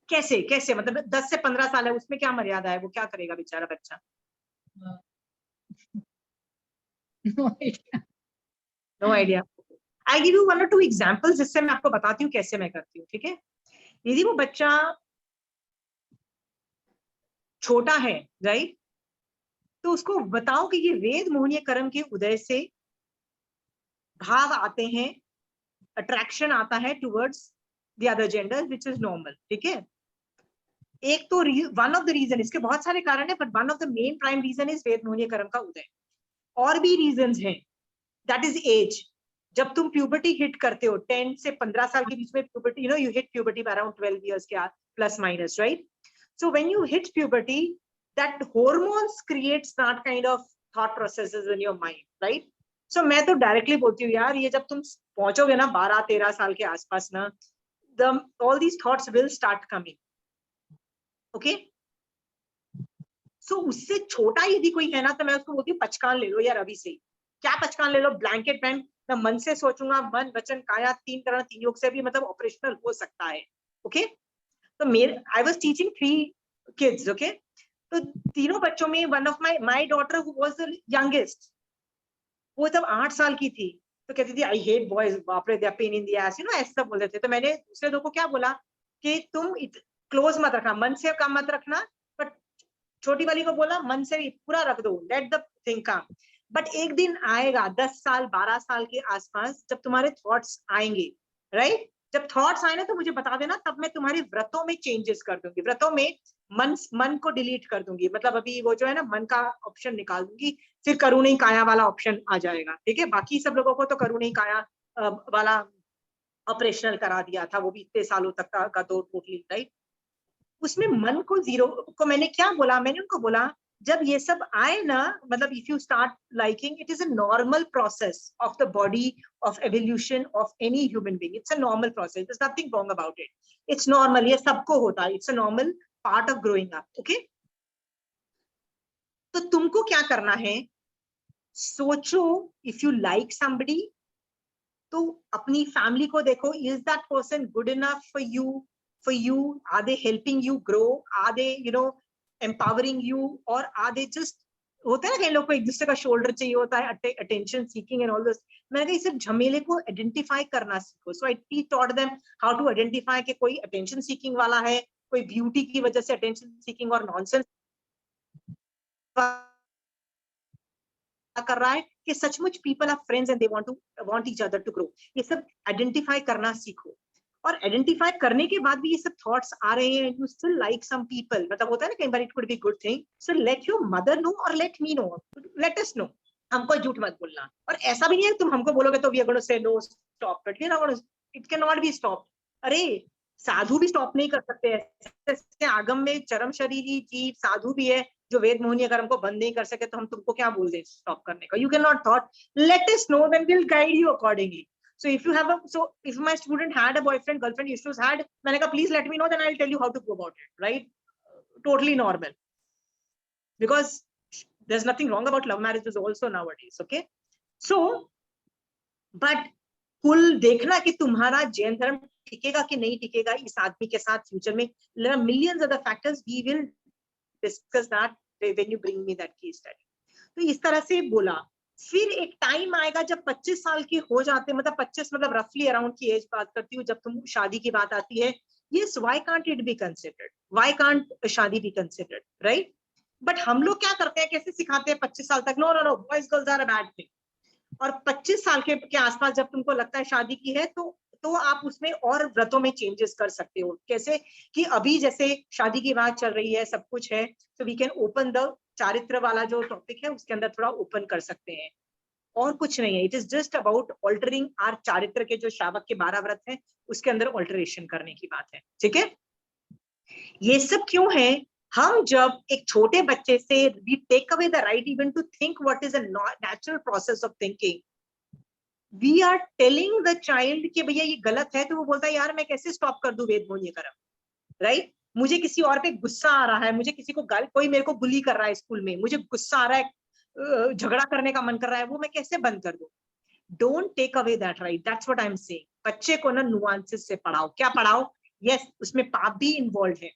कैसे कैसे मतलब 10 से 15 साल है, उसमें क्या मर्यादा है? वो क्या करेगा बेचारा बच्चा? No idea. I give you 1 or 2 examples जिससे मैं आपको बताती हूँ कैसे मैं करती हूँ, ठीक है? यदि वो बच्चा छोटा है, राइट, तो उसको बताओ कि ये वेद मोहनीय कर्म के उदय से भाव आते हैं, अट्रैक्शन आता है towards the other gender which is normal, ठीक है? एक तो वन ऑफ द रीजन, इसके बहुत सारे कारण है, but one of the main prime reason is वेद मोहनीय कर्म का उदय। और भी रीजंस हैं, दैट इज एज। जब तुम प्यूबर्टी हिट करते हो 10 से 15 साल के बीच में, puberty, you hit puberty around 12 years के plus minus, right? So when you hit puberty, that hormones creates that kind of thought processes in your mind, right? So मैं तो डायरेक्टली बोलती हूँ यार, ये जब तुम पहुंचोगे ना 12-13 साल के आसपास ना, all these thoughts will start coming, okay? So उससे छोटा यदि कोई है ना, तो मैं उसको बोलती हूँ पचकान ले लो यार अभी से। क्या पचकान ले लो? Blanket pen. मैं मन से सोचूंगा, मन वचन काया 3 करण 3 योग से भी मतलब ऑपरेशनल हो सकता है, ओके? तो मेरे I was teaching 3 kids, okay? तो तीनों बच्चों में one of my daughter who was the youngest, वो तब 8 साल की थी, तो कहती थी आई हेट बॉयज, बाप रे, they are pain in the ass, ऐसा बोल रहे थे। तो मैंने दूसरे दो को क्या बोला कि तुम क्लोज मत रखना, मन से कम मत रखना, बट छोटी वाली को बोला मन से पूरा रख दो, let the thing come. But एक दिन आएगा 10 साल 12 साल के आसपास जब तुम्हारे थॉट्स आएंगे, राइट? जब थॉट्स आए ना तो मुझे बता देना, तब मैं तुम्हारे व्रतों में चेंजेस कर दूंगी, व्रतों में मन को डिलीट कर दूंगी, मतलब अभी वो जो है ना मन का ऑप्शन निकाल दूंगी, फिर करुणी काया वाला ऑप्शन आ जाएगा, ठीक है? बाकी सब लोगों को तो करुणी काया वाला ऑपरेशनल करा दिया था, वो भी इतने सालों तक का तो टोटली, राइट? उसमें मन को जीरो को मैंने क्या बोला? मैंने उनको बोला जब ये सब आए ना, मतलब if you start liking, it is a normal process of the body, of evolution of any human being. It's a normal process, there is nothing wrong about it, it's normal, ये सबको होता है, it's a normal part of growing up, okay? तो तुमको क्या करना है? सोचो, इफ यू लाइक समबडी, तो अपनी फैमिली को देखो, is that person good enough for you? Are they helping you grow? Are they empowering you? और आर दे जस्ट, होता है ना कई लोग को एक दूसरे का शोल्डर चाहिए होता है, attention seeking and all this. मैंने कहा इस झमेले को आइडेंटिफाई करना सीखो। So I taught them how to identify कि कोई अटेंशन सीकिंग वाला है, कोई ब्यूटी की वजह से अटेंशन सीकिंग और नॉनसेंस कर रहा है, कि सचमुच people are friends and they want each other to grow. ये सब आइडेंटिफाई करना सीखो। और आइडेंटिफाई करने के बाद भी ये सब थॉट्स आ रहे हैं, you still like some people, मतलब होता है ना कई बार it could be good thing, so let your mother know और let me know, let us know. हमको झूठ मत बोलना। और ऐसा भी नहीं है तुम हमको बोलोगे तो we are going to say no, stop it, it can not be stop. अरे साधु भी स्टॉप नहीं कर सकते, आगम में चरम शरीरी जीव साधु भी है जो वेद मोहनीय कर्म को बंद नहीं कर सके, तो हम तुमको क्या बोल दें स्टॉप करने का? You can not thought, let us know, then we will guide you accordingly. So if you have if my student had a boyfriend, girlfriend issues had, मैंने कहा please let me know, then I'll tell you how to go about it, right? Totally normal. Because there's nothing wrong about love marriages also nowadays, okay? So, but कुल देखना कि तुम्हारा जैन धर्म टिकेगा कि नहीं टिकेगा इस आदमी के साथ फ्यूचर में. There are millions other factors. We will discuss that when you bring me that case study. तो इस तरह से बोला. फिर एक टाइम आएगा जब 25 साल के हो जाते, मतलब 25 मतलब रफली अराउंड की एज बात करती हूँ, जब तुम शादी की बात आती है. Yes, why can't it be considered? Why can't शादी be considered, right? But हम लोग क्या करते हैं, कैसे सिखाते हैं 25 साल तक, no no no, boys girls are a bad thing. और 25 साल के आसपास जब तुमको लगता है शादी की है, तो आप उसमें और व्रतों में चेंजेस कर सकते हो. कैसे कि अभी जैसे शादी की बात चल रही है, सब कुछ है, तो वी कैन ओपन द चारित्र वाला जो टॉपिक है उसके अंदर थोड़ा ओपन कर सकते हैं. और कुछ नहीं है, it is just about altering our चारित्र के जो श्रावक के 12 व्रत हैं उसके अंदर ऑल्टरेशन करने की बात है. ठीक है, ये सब क्यों है? हम जब एक छोटे बच्चे से we take away the right even to think what is a natural process of thinking, we are telling the child कि भैया ये गलत है, तो वो बोलता है यार मैं कैसे स्टॉप कर दूं वेद मोहिनी कर्म, राइट? मुझे किसी और पे गुस्सा आ रहा है, मुझे किसी को कोई मेरे को बुली कर रहा है स्कूल में, मुझे गुस्सा आ रहा है, झगड़ा करने का मन कर रहा है, वो मैं कैसे बंद कर दूं? Don't take away that right. That's what I am saying. बच्चे को ना नुआंसेस से पढ़ाओ. क्या पढ़ाओ? यस, उसमें पाप भी इन्वॉल्व है.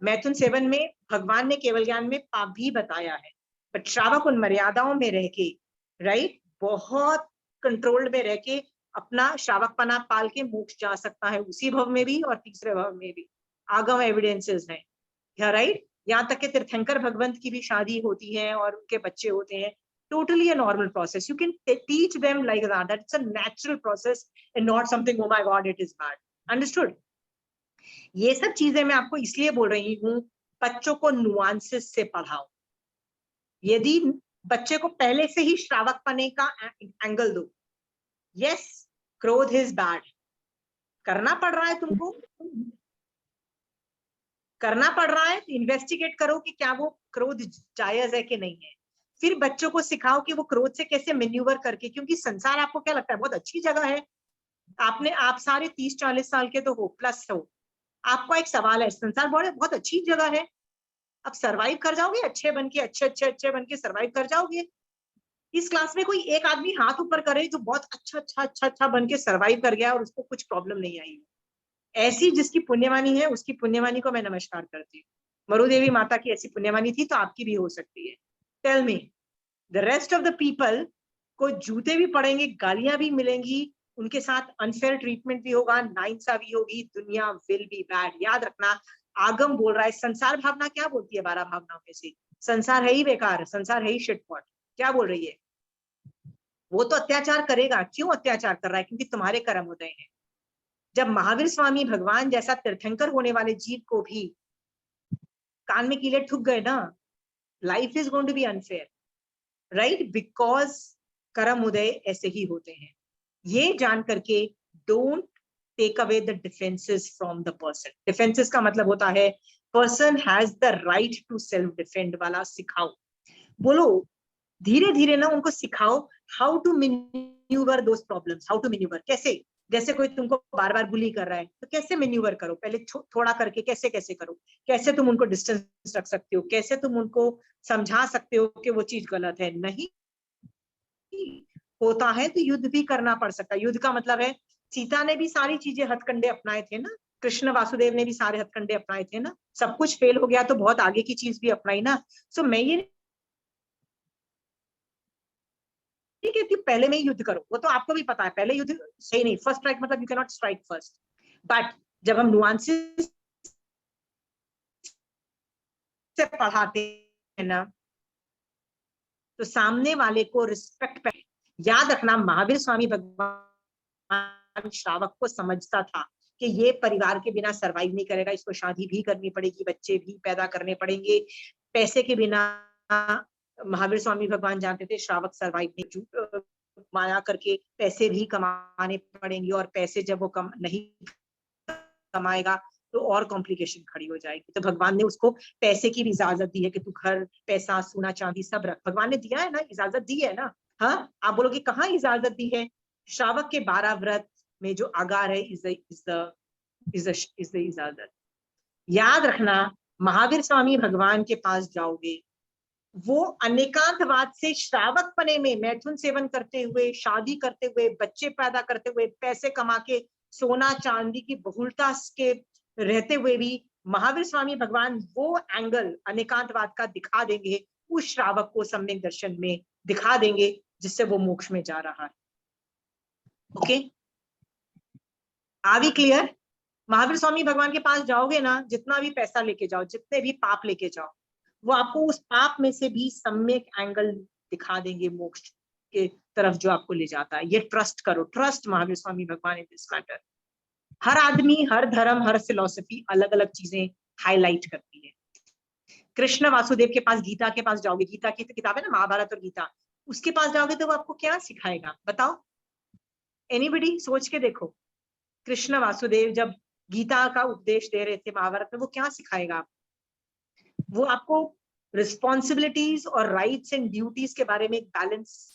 मैथुन 7 में भगवान ने केवल ज्ञान में पाप भी बताया है, बट श्रावक उन मर्यादाओं में रह के, राइट, बहुत कंट्रोल्ड में रह के अपना श्रावकपना पाल के मोक्ष जा सकता है, उसी भव में भी और तीसरे भव में भी. आगम एविडेंसेस हैं, राइट? यहाँ तक कि तीर्थंकर भगवंत की भी शादी होती है और उनके बच्चे होते हैं. Totally a normal process. You can teach them like that. That's a natural process and not something, oh my God, it is bad. Understood? ये सब चीजें मैं आपको इसलिए बोल रही हूँ, बच्चों को नुआंसेस से पढ़ाओ. यदि बच्चे को पहले से ही श्रावक पने का एंगल दो, यस क्रोध इज बैड, करना पड़ रहा है तुमको, करना पड़ रहा है, इन्वेस्टिगेट करो कि क्या वो क्रोध जायज है कि नहीं है. फिर बच्चों को सिखाओ कि वो क्रोध से कैसे मैन्यूवर करके, क्योंकि संसार आपको क्या लगता है बहुत अच्छी जगह है. आप सारे 30-40 साल के तो हो, प्लस हो. आपको एक सवाल है, संसार बहुत अच्छी जगह है, अब सरवाइव कर जाओगे? अच्छे बन के अच्छे बन के सरवाइव कर जाओगे? इस क्लास में कोई एक आदमी हाथ ऊपर करे जो बहुत अच्छा बन के सरवाइव कर गया और उसको कुछ प्रॉब्लम नहीं आई. ऐसी जिसकी पुण्यवानी है उसकी पुण्यवानी को मैं नमस्कार करती हूँ. मरुदेवी माता की ऐसी पुण्यवानी थी तो आपकी भी हो सकती है. Tell me, the rest of the people को जूते भी पड़ेंगे, गालियां भी मिलेंगी, उनके साथ अनफेयर ट्रीटमेंट भी होगा, नाइंसाफी होगी, दुनिया विल बी बैड. याद रखना, आगम बोल रहा है. संसार भावना क्या बोलती है 12 भावनाओं में से? संसार है ही बेकार, संसार है ही शिटपॉट. क्या बोल रही है? वो तो अत्याचार करेगा. क्यों अत्याचार कर रहा है? क्योंकि तुम्हारे कर्म उदय हैं. जब महावीर स्वामी भगवान जैसा तीर्थंकर होने वाले जीव को भी कान में कीले ठुक गए ना, life is going to be unfair, right? Because कर्म उदय ऐसे ही होते हैं. ये जान करके don't take away the defences from the person. Defences का मतलब होता है person has the right to self defend वाला सिखाओ. बोलो धीरे धीरे ना उनको सिखाओ how to manoeuvre those problems. How to manoeuvre कैसे? जैसे कोई तुमको बार बार बुली कर रहा है तो कैसे मैन्यूवर करो, पहले थोड़ा करके कैसे करो, कैसे तुम उनको डिस्टेंस रख सकते हो, कैसे तुम उनको समझा सकते हो कि वो चीज गलत है. नहीं होता है तो युद्ध भी करना पड़ सकता है. युद्ध का मतलब है, सीता ने भी सारी चीजें हथकंडे अपनाए थे ना, कृष्ण वासुदेव ने भी सारे हथकंडे अपनाए थे ना. सब कुछ फेल हो गया तो बहुत आगे की चीज भी अपनाई ना. सो मैं ये नहीं कहती पहले में ही युद्ध करो, वो तो आपको भी पता है पहले युद्ध सही नहीं. फर्स्ट स्ट्राइक मतलब you can not strike first. But जब हम नुआंसेस से पढ़ाते हैं ना, तो सामने वाले को रिस्पेक्ट. याद रखना, महावीर स्वामी भगवान श्रावक को समझता था कि ये परिवार के बिना सरवाइव नहीं करेगा, इसको शादी भी करनी पड़ेगी, बच्चे भी पैदा करने पड़ेंगे. पैसे के बिना महावीर स्वामी भगवान जानते थे श्रावक सरवाइव नहीं, माया करके पैसे भी कमाने पड़ेंगे, और पैसे जब वो नहीं कमाएगा तो और कॉम्प्लिकेशन खड़ी हो जाएगी. तो भगवान ने उसको पैसे की भी इजाजत दी है कि तू घर, पैसा, सोना चांदी सब रख. भगवान ने दिया है ना, इजाजत दी है ना. हाँ, आप बोलोगे कहाँ इजाजत दी है? श्रावक के 12 व्रत में जो आगार है इज द इजाजत। याद रखना, महावीर स्वामी भगवान के पास जाओगे, वो अनेकांतवाद से श्रावक पने में मैथुन सेवन करते हुए, शादी करते हुए, बच्चे पैदा करते हुए, पैसे कमा के, सोना चांदी की बहुलता के रहते हुए भी महावीर स्वामी भगवान वो एंगल अनेकांतवाद का दिखा देंगे, उस श्रावक को सम्यक दर्शन में दिखा देंगे, जिससे वो मोक्ष में जा रहा है। Okay, are we clear? Mahavir Swami भगवान के पास जाओगे ना, जितना भी पैसा लेके जाओ, जितने भी पाप लेके जाओ, वो आपको उस पाप में से भी सम्यक एंगल दिखा देंगे मोक्ष के तरफ जो आपको ले जाता है। ये ट्रस्ट करो, ट्रस्ट महावीर स्वामी भगवान इन दिस मैटर। हर आदमी, हर धर्म, हर फिलॉसफी अलग अलग चीजें हाईलाइट करती है। कृष्ण वासुदेव के पास, गीता के पास जाओगे, गीता की तो किताब है ना, महाभारत और गीता, उसके पास जाओगे तो वो आपको क्या सिखाएगा बताओ? एनीबडी सोच के देखो, कृष्ण वासुदेव जब गीता का उपदेश दे रहे थे महाभारत में, वो क्या सिखाएगा? वो आपको रिस्पॉन्सिबिलिटीज और राइट्स एंड ड्यूटीज के बारे में एक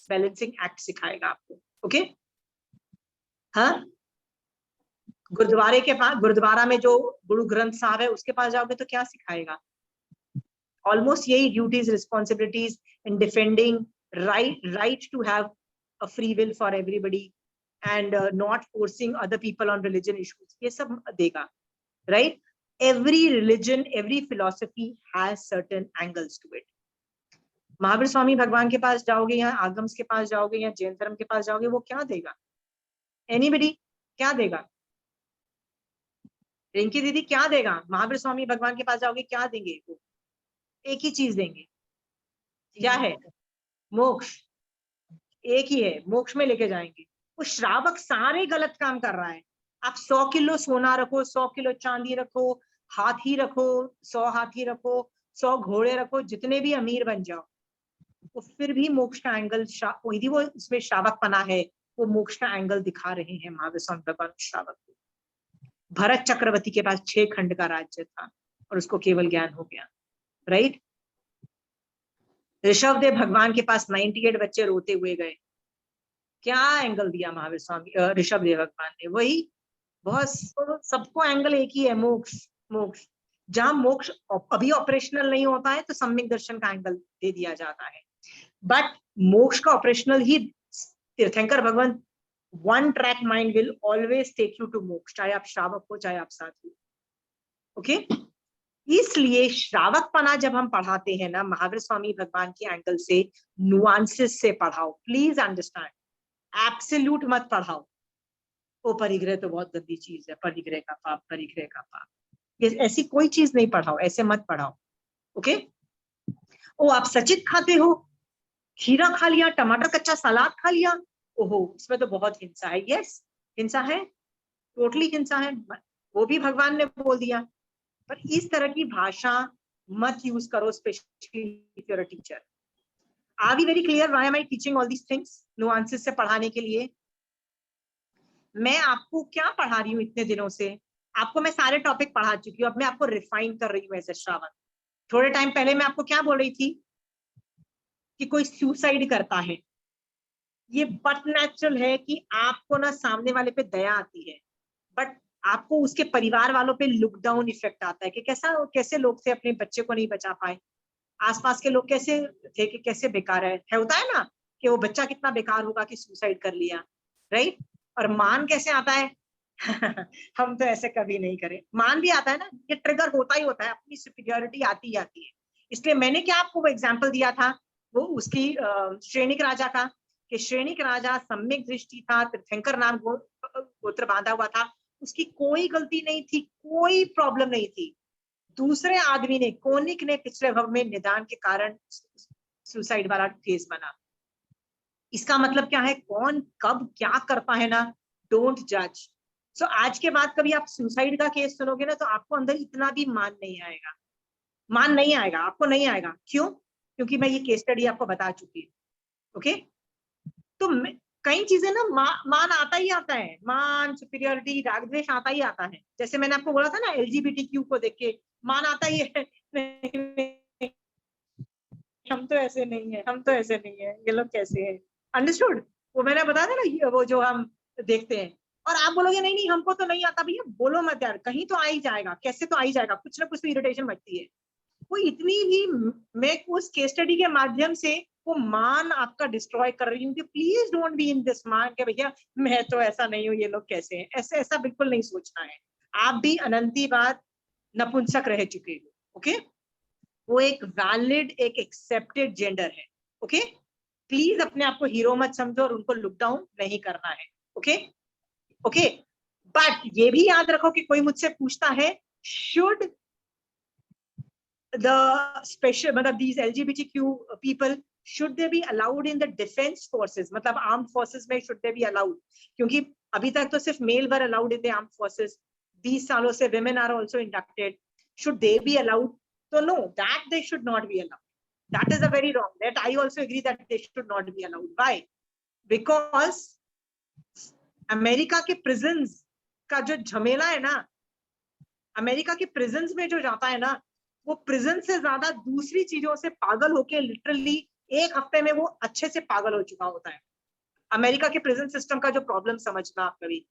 बैलेंसिंग एक्ट सिखाएगा आपको। ओके, हाँ, गुरुद्वारे के पास, गुरुद्वारा में जो गुरु ग्रंथ साहब है उसके पास जाओगे तो क्या सिखाएगा? ऑलमोस्ट यही duties, responsibilities in defending right to have a free will for everybody and not forcing other people on religion issues, ये सब देगा, right? Every religion, every philosophy has certain angles to it. Mahavir Swami भगवान के पास जाओगे या आगम्स के पास जाओगे या जैन धर्म के पास जाओगे, वो क्या देगा? एनीबडी क्या देगा? रिंकी दीदी क्या देगा? महावीर स्वामी भगवान के पास जाओगे क्या देंगे? वो एक ही चीज देंगे, क्या है? मोक्ष। एक ही है, मोक्ष में लेके जाएंगे। वो श्रावक सारे गलत काम कर रहा है। आप 100 किलो सोना रखो, 100 किलो चांदी रखो, हाथी रखो, 100 हाथी रखो, 100 घोड़े रखो, जितने भी अमीर बन जाओ, वो फिर भी मोक्ष का एंगल, यदि वो इसमें श्रावक पना है, वो मोक्ष का एंगल दिखा रहे हैं महावीर स्वामी भगवान श्रावक को। भरत चक्रवर्ती के पास 6 खंड का राज्य था और उसको केवल ज्ञान हो गया, राइट? ऋषभदेव भगवान के पास 98 बच्चे रोते हुए गए, क्या एंगल दिया महावीर स्वामी ऋषभदेव भगवान ने? वही बहुत, सबको एंगल एक ही है, मोक्ष। मोक्ष जहां मोक्ष अभी ऑपरेशनल नहीं होता है तो सम्यक दर्शन का एंगल दे दिया जाता है, बट मोक्ष का ऑपरेशनल ही तीर्थंकर भगवान, one track mind will always take you to moksha, चाहे आप श्रावक हो चाहे आप साधु। ओके, इसलिए श्रावकपना जब हम पढ़ाते हैं ना, महावीर स्वामी भगवान के एंगल से, नुआंसेस से पढ़ाओ, प्लीज अंडरस्टैंड। एब्सोल्यूट मत पढ़ाओ, वो परिग्रह तो बहुत गंदी चीज है, परिग्रह का पाप, परिग्रह का पाप, ये ऐसी कोई चीज नहीं पढ़ाओ, ऐसे मत पढ़ाओ। ओके, ओ आप सचित खाते हो, खीरा खा लिया, टमाटर कच्चा सलाद खा लिया, ओहो इसमें तो बहुत हिंसा है। यस, हिंसा है, टोटली हिंसा है, वो भी भगवान ने बोल दिया, पर इस तरह की भाषा मत यूज करो, specially if you are a teacher. Are we very clear why am I teaching all these things? Nuances से पढ़ाने के लिए मैं आपको क्या पढ़ा रही हूँ इतने दिनों से? आपको मैं सारे टॉपिक पढ़ा चुकी हूँ, अब मैं आपको रिफाइन कर रही हूँ एज ए श्रावक। थोड़े टाइम पहले मैं आपको क्या बोल रही थी कि कोई सुसाइड करता है, ये बट नेचुरल है कि आपको ना सामने वाले पे दया आती है, बट आपको उसके परिवार वालों पे लुक डाउन इफेक्ट आता है कि कैसे लोग थे, अपने बच्चे को नहीं बचा पाए, आसपास के लोग कैसे थे कि कैसे बेकार है होता है ना कि वो बच्चा कितना बेकार होगा कि सुसाइड कर लिया, राइट? और मान कैसे आता है? हम तो ऐसे कभी नहीं करें। मान भी आता है ना, ये ट्रिगर होता ही होता है, अपनी सुपीरियरिटी आती ही आती है। इसलिए मैंने क्या आपको वो एग्जाम्पल दिया था, वो उसकी श्रेणिक राजा का, कि श्रेणिक राजा सम्यक दृष्टि था, तीर्थंकर नाम गोत्र बांधा हुआ था, उसकी कोई गलती नहीं थी, कोई प्रॉब्लम नहीं थी। दूसरे आदमी ने, कोनिक ने पिछले भव में निदान के कारण सुसाइड वाला केस बना। इसका मतलब क्या है? कौन कब क्या करता है ना, डोंट जज। सो आज के बाद कभी आप सुसाइड का केस सुनोगे ना, तो आपको अंदर इतना भी मान नहीं आएगा, मान नहीं आएगा, आपको नहीं आएगा। क्यों? क्योंकि मैं ये केस स्टडी आपको बता चुकी हूँ। ओके, तो कई चीजें ना मान आता ही आता है, मान, सुपीरियरिटी, राग द्वेष आता ही आता है। जैसे मैंने आपको बोला था ना, LGBTQ को देख के मान आता ही है, हम तो ऐसे नहीं है, हम तो ऐसे नहीं है, ये लोग कैसे है। अंडरस्टूड? वो मैंने बताया था ना, वो जो हम देखते हैं, और आप बोलोगे नहीं नहीं हमको तो नहीं आता, भैया बोलो मत यार, कहीं तो आ ही जाएगा, कैसे तो आ ही जाएगा, कुछ ना कुछ तो इरिटेशन बढ़ती है। वो इतनी भी, मैं उस केस स्टडी के माध्यम से वो मान आपका डिस्ट्रॉय कर रही हूँ कि please don't be in this मान के भैया मैं तो ऐसा नहीं हूँ, ये लोग कैसे हैं, ऐसे ऐसा बिल्कुल नहीं सोचना है। आप भी अनंती बार नपुंसक रह चुके हो, ओके। वो एक वैलिड, एक एक्सेप्टेड जेंडर है, ओके। प्लीज अपने आप को हीरो मत समझो और उनको लुक डाउन नहीं करना है, ओके ओके। बट ये भी याद रखो कि कोई मुझसे पूछता है शुड the special, मतलब these LGBTQ people should they be allowed in the defense forces, मतलब armed forces में should they be allowed, क्योंकि अभी तक तो सिर्फ male were allowed in the armed forces, 20 सालों से women are also inducted, should they be allowed? तो no, that they should not be allowed, that is a very wrong, that I also agree that they should not be allowed. Why? Because America के prisons का जो झमेला है ना, America के prisons में जो जाता है ना, वो प्रिजन से ज्यादा दूसरी चीजों से पागल होके लिटरली एक हफ्ते में वो अच्छे से पागल हो चुका होता है। अमेरिका के प्रिजन सिस्टम का जो प्रॉब्लम समझना आप कभी,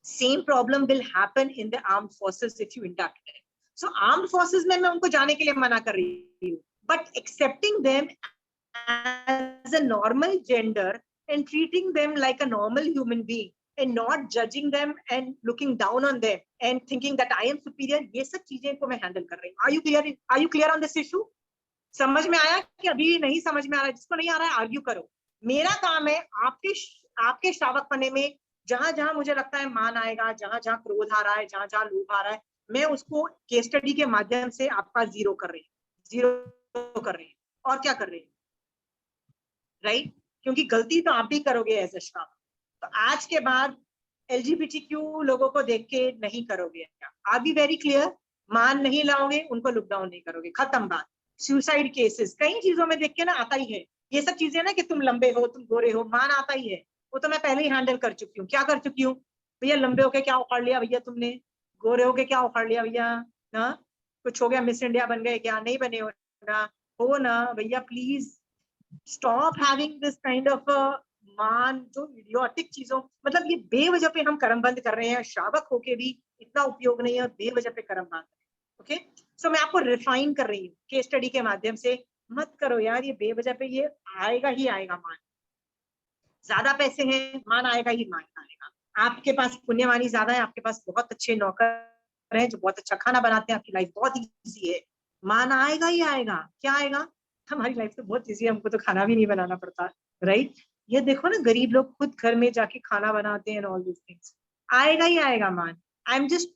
same problem will happen in the armed forces if you induct it. So armed forces में मैं उनको जाने के लिए मना कर रही हूँ, but accepting them as a normal gender and treating them like a normal human being and not judging them and looking down on them and thinking that I am superior, ये सब चीजें को मैं हैंडल कर रही हूँ। Are you clear on this issue? समझ में आया कि अभी नहीं समझ में आ रहा है? जिसको नहीं आ रहा है आर्ग्यू करो। मेरा काम है आपके श्रावक पने में जहां जहां मुझे लगता है मान आएगा, जहां जहां क्रोध आ रहा है, जहां जहां लोभ आ रहा है, मैं उसको केस स्टडी के माध्यम से आपका जीरो कर रही हूँ। और क्या कर रही हूँ, राइट? क्योंकि गलती तो आप भी करोगे एज अ श्रावक, तो आज के बाद LGBTQ लोगों को देख के नहीं करोगे। आप भी वेरी क्लियर, मान नहीं लाओगे, उनको लुक डाउन नहीं करोगे, खत्म बात। सुसाइड केसेस कई चीजों में देख के ना आता ही है, ये सब चीजें ना कि तुम लंबे हो, तुम गोरे हो, मान आता ही है, वो तो मैं पहले ही हैंडल कर चुकी हूँ। क्या कर चुकी हूँ भैया? लंबे होके क्या उखाड़ लिया भैया तुमने? गोरे होके क्या उखाड़ लिया भैया? ना कुछ हो गया, मिस इंडिया बन गए क्या? नहीं बने हो ना भैया। Please stop having this kind of मान, जो इडियोटिक चीजों, मतलब ये बेवजह पे हम कर्म बंद कर रहे हैं, श्रावक होके भी इतना उपयोग नहीं है, बेवजह पे कर्म बंद। ओके, सो मैं आपको रिफाइन कर रही हूँ केस स्टडी के माध्यम से। मत करो यार ये बेवजह पे, ये आएगा ही आएगा मान। ज्यादा पैसे हैं, मान आएगा ही मान आएगा। आपके पास पुण्यवानी ज्यादा है, आपके पास बहुत अच्छे नौकर हैं जो बहुत अच्छा खाना बनाते हैं, आपकी लाइफ बहुत ईजी है, मान आएगा ही आएगा। क्या आएगा? हमारी लाइफ तो बहुत ईजी है, हमको तो खाना भी नहीं बनाना पड़ता, राइट? ये देखो ना, गरीब लोग खुद घर में जाके खाना बनाते हैं, ऑल दिस थिंग्स, आएगा ही आएगा मान। आई एम जस्ट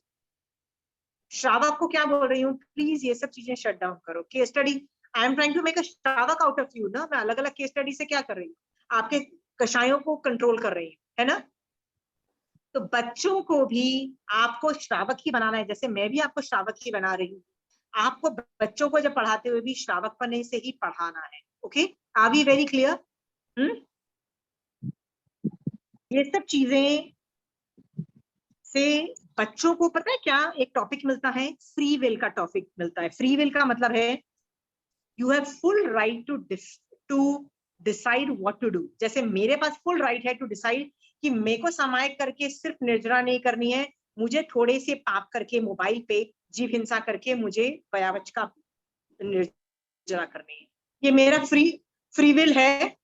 श्रावक को क्या बोल रही हूँ, प्लीज ये सब चीजें शट डाउन करो। Case study, I am trying to make a shravak out of you ना। मैं अलग अलग केस स्टडी से क्या कर रही हूँ, आपके कषायों को कंट्रोल कर रही हूँ, है ना? तो बच्चों को भी आपको श्रावक ही बनाना है, जैसे मैं भी आपको श्रावक ही बना रही हूँ। आपको बच्चों को जब पढ़ाते हुए भी श्रावक पने से ही पढ़ाना है। Okay, are we very clear? ये सब चीजें से बच्चों को पता है क्या एक टॉपिक मिलता है, फ्री विल का टॉपिक मिलता है। फ्री विल का मतलब है you have full right to decide what to do. जैसे मेरे पास फुल राइट है टू डिसाइड कि मेरे को सामायिक करके सिर्फ निर्जरा नहीं करनी है, मुझे थोड़े से पाप करके मोबाइल पे जीव हिंसा करके मुझे वयावच का निर्जरा करनी है। ये मेरा फ्री विल है।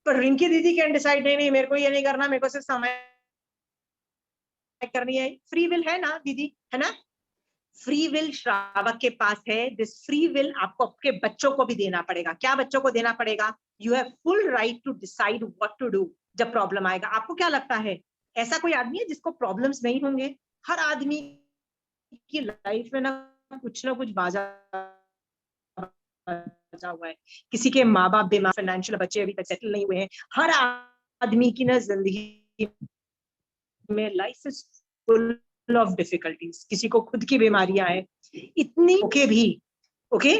पर रिंकी दीदी कैन डिसाइड नहीं मेरे को ये नहीं करना, मेरे को सिर्फ सामायिक करनी है। फ्री विल है ना दीदी, है ना? फ्री विल श्रावक के पास है। दिस फ्री विल आपको आपके बच्चों को भी देना पड़ेगा। क्या बच्चों को देना पड़ेगा? You have full right to decide what to do जब प्रॉब्लम आएगा। आपको क्या लगता है ऐसा कोई आदमी है जिसको प्रॉब्लम्स नहीं होंगे? हर आदमी की लाइफ में ना कुछ बाजा हुआ है। किसी के माँ बाप बीमार, फाइनेंशियल, बच्चे अभी तक सेटल नहीं हुए हैं। हर आदमी की ना जिंदगी में life is full of difficulties. किसी को खुद की बीमारियां हैं, इतनी ओके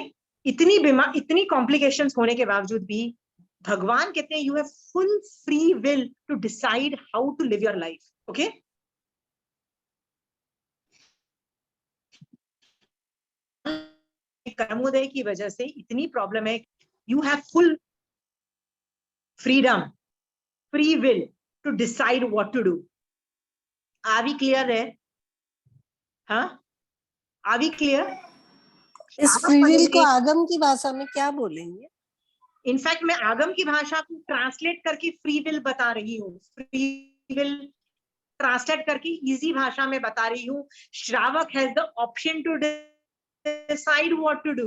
इतनी कॉम्प्लिकेशंस होने के बावजूद भी भगवान कहते हैं you have full free will to decide how to live your life. Okay, कर्मोदय की वजह से इतनी प्रॉब्लम है। You have full freedom free will to decide what to do. Are we clear there? Huh? Are we clear? इस free will को आगम की भाषा में क्या बोलेंगे? इनफैक्ट मैं आगम की भाषा को ट्रांसलेट करके फ्री विल बता रही हूँ. फ्री विल ट्रांसलेट करके इजी भाषा में बता रही हूँ. Shravak has the option to decide what to do.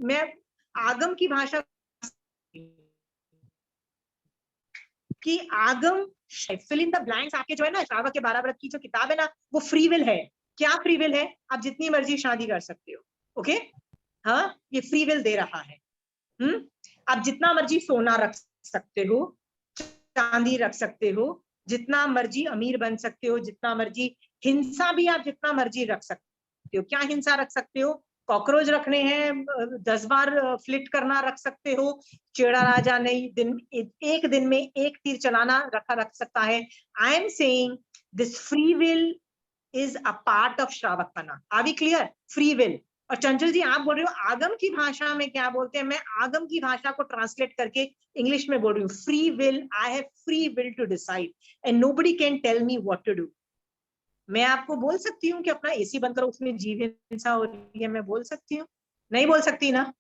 मैं आगम की भाषा कि आगम फिल इन द ब्लैंक्स आपके जो है ना श्रावक के 12 व्रत की जो किताब है ना वो फ्री विल है. क्या फ्री विल है? आप जितनी मर्जी शादी कर सकते हो. ओके हाँ, ये फ्री विल दे रहा है. आप जितना मर्जी सोना रख सकते हो, चांदी रख सकते हो, जितना मर्जी अमीर बन सकते हो, जितना मर्जी हिंसा भी आप जितना मर्जी रख सकते हो. क्या हिंसा रख सकते हो? कॉकरोच रखने हैं, 10 बार फ्लिट करना रख सकते हो. चेड़ा राजा नहीं, एक दिन में एक तीर चलाना रख सकता है. I am saying this free will is a part of श्रावकपना. Are we clear? Free will. और चंचल जी आप बोल रहे हो आगम की भाषा में क्या बोलते हैं? मैं आगम की भाषा को ट्रांसलेट करके इंग्लिश में बोल रही हूँ. Free will, I have free will to decide and nobody can tell me what to do. मैं आपको बोल सकती हूँ कि अपना एसी बंद करो, उसमें जीव हिंसा हो रही है. मैं बोल सकती हूँ? नहीं बोल सकती ना.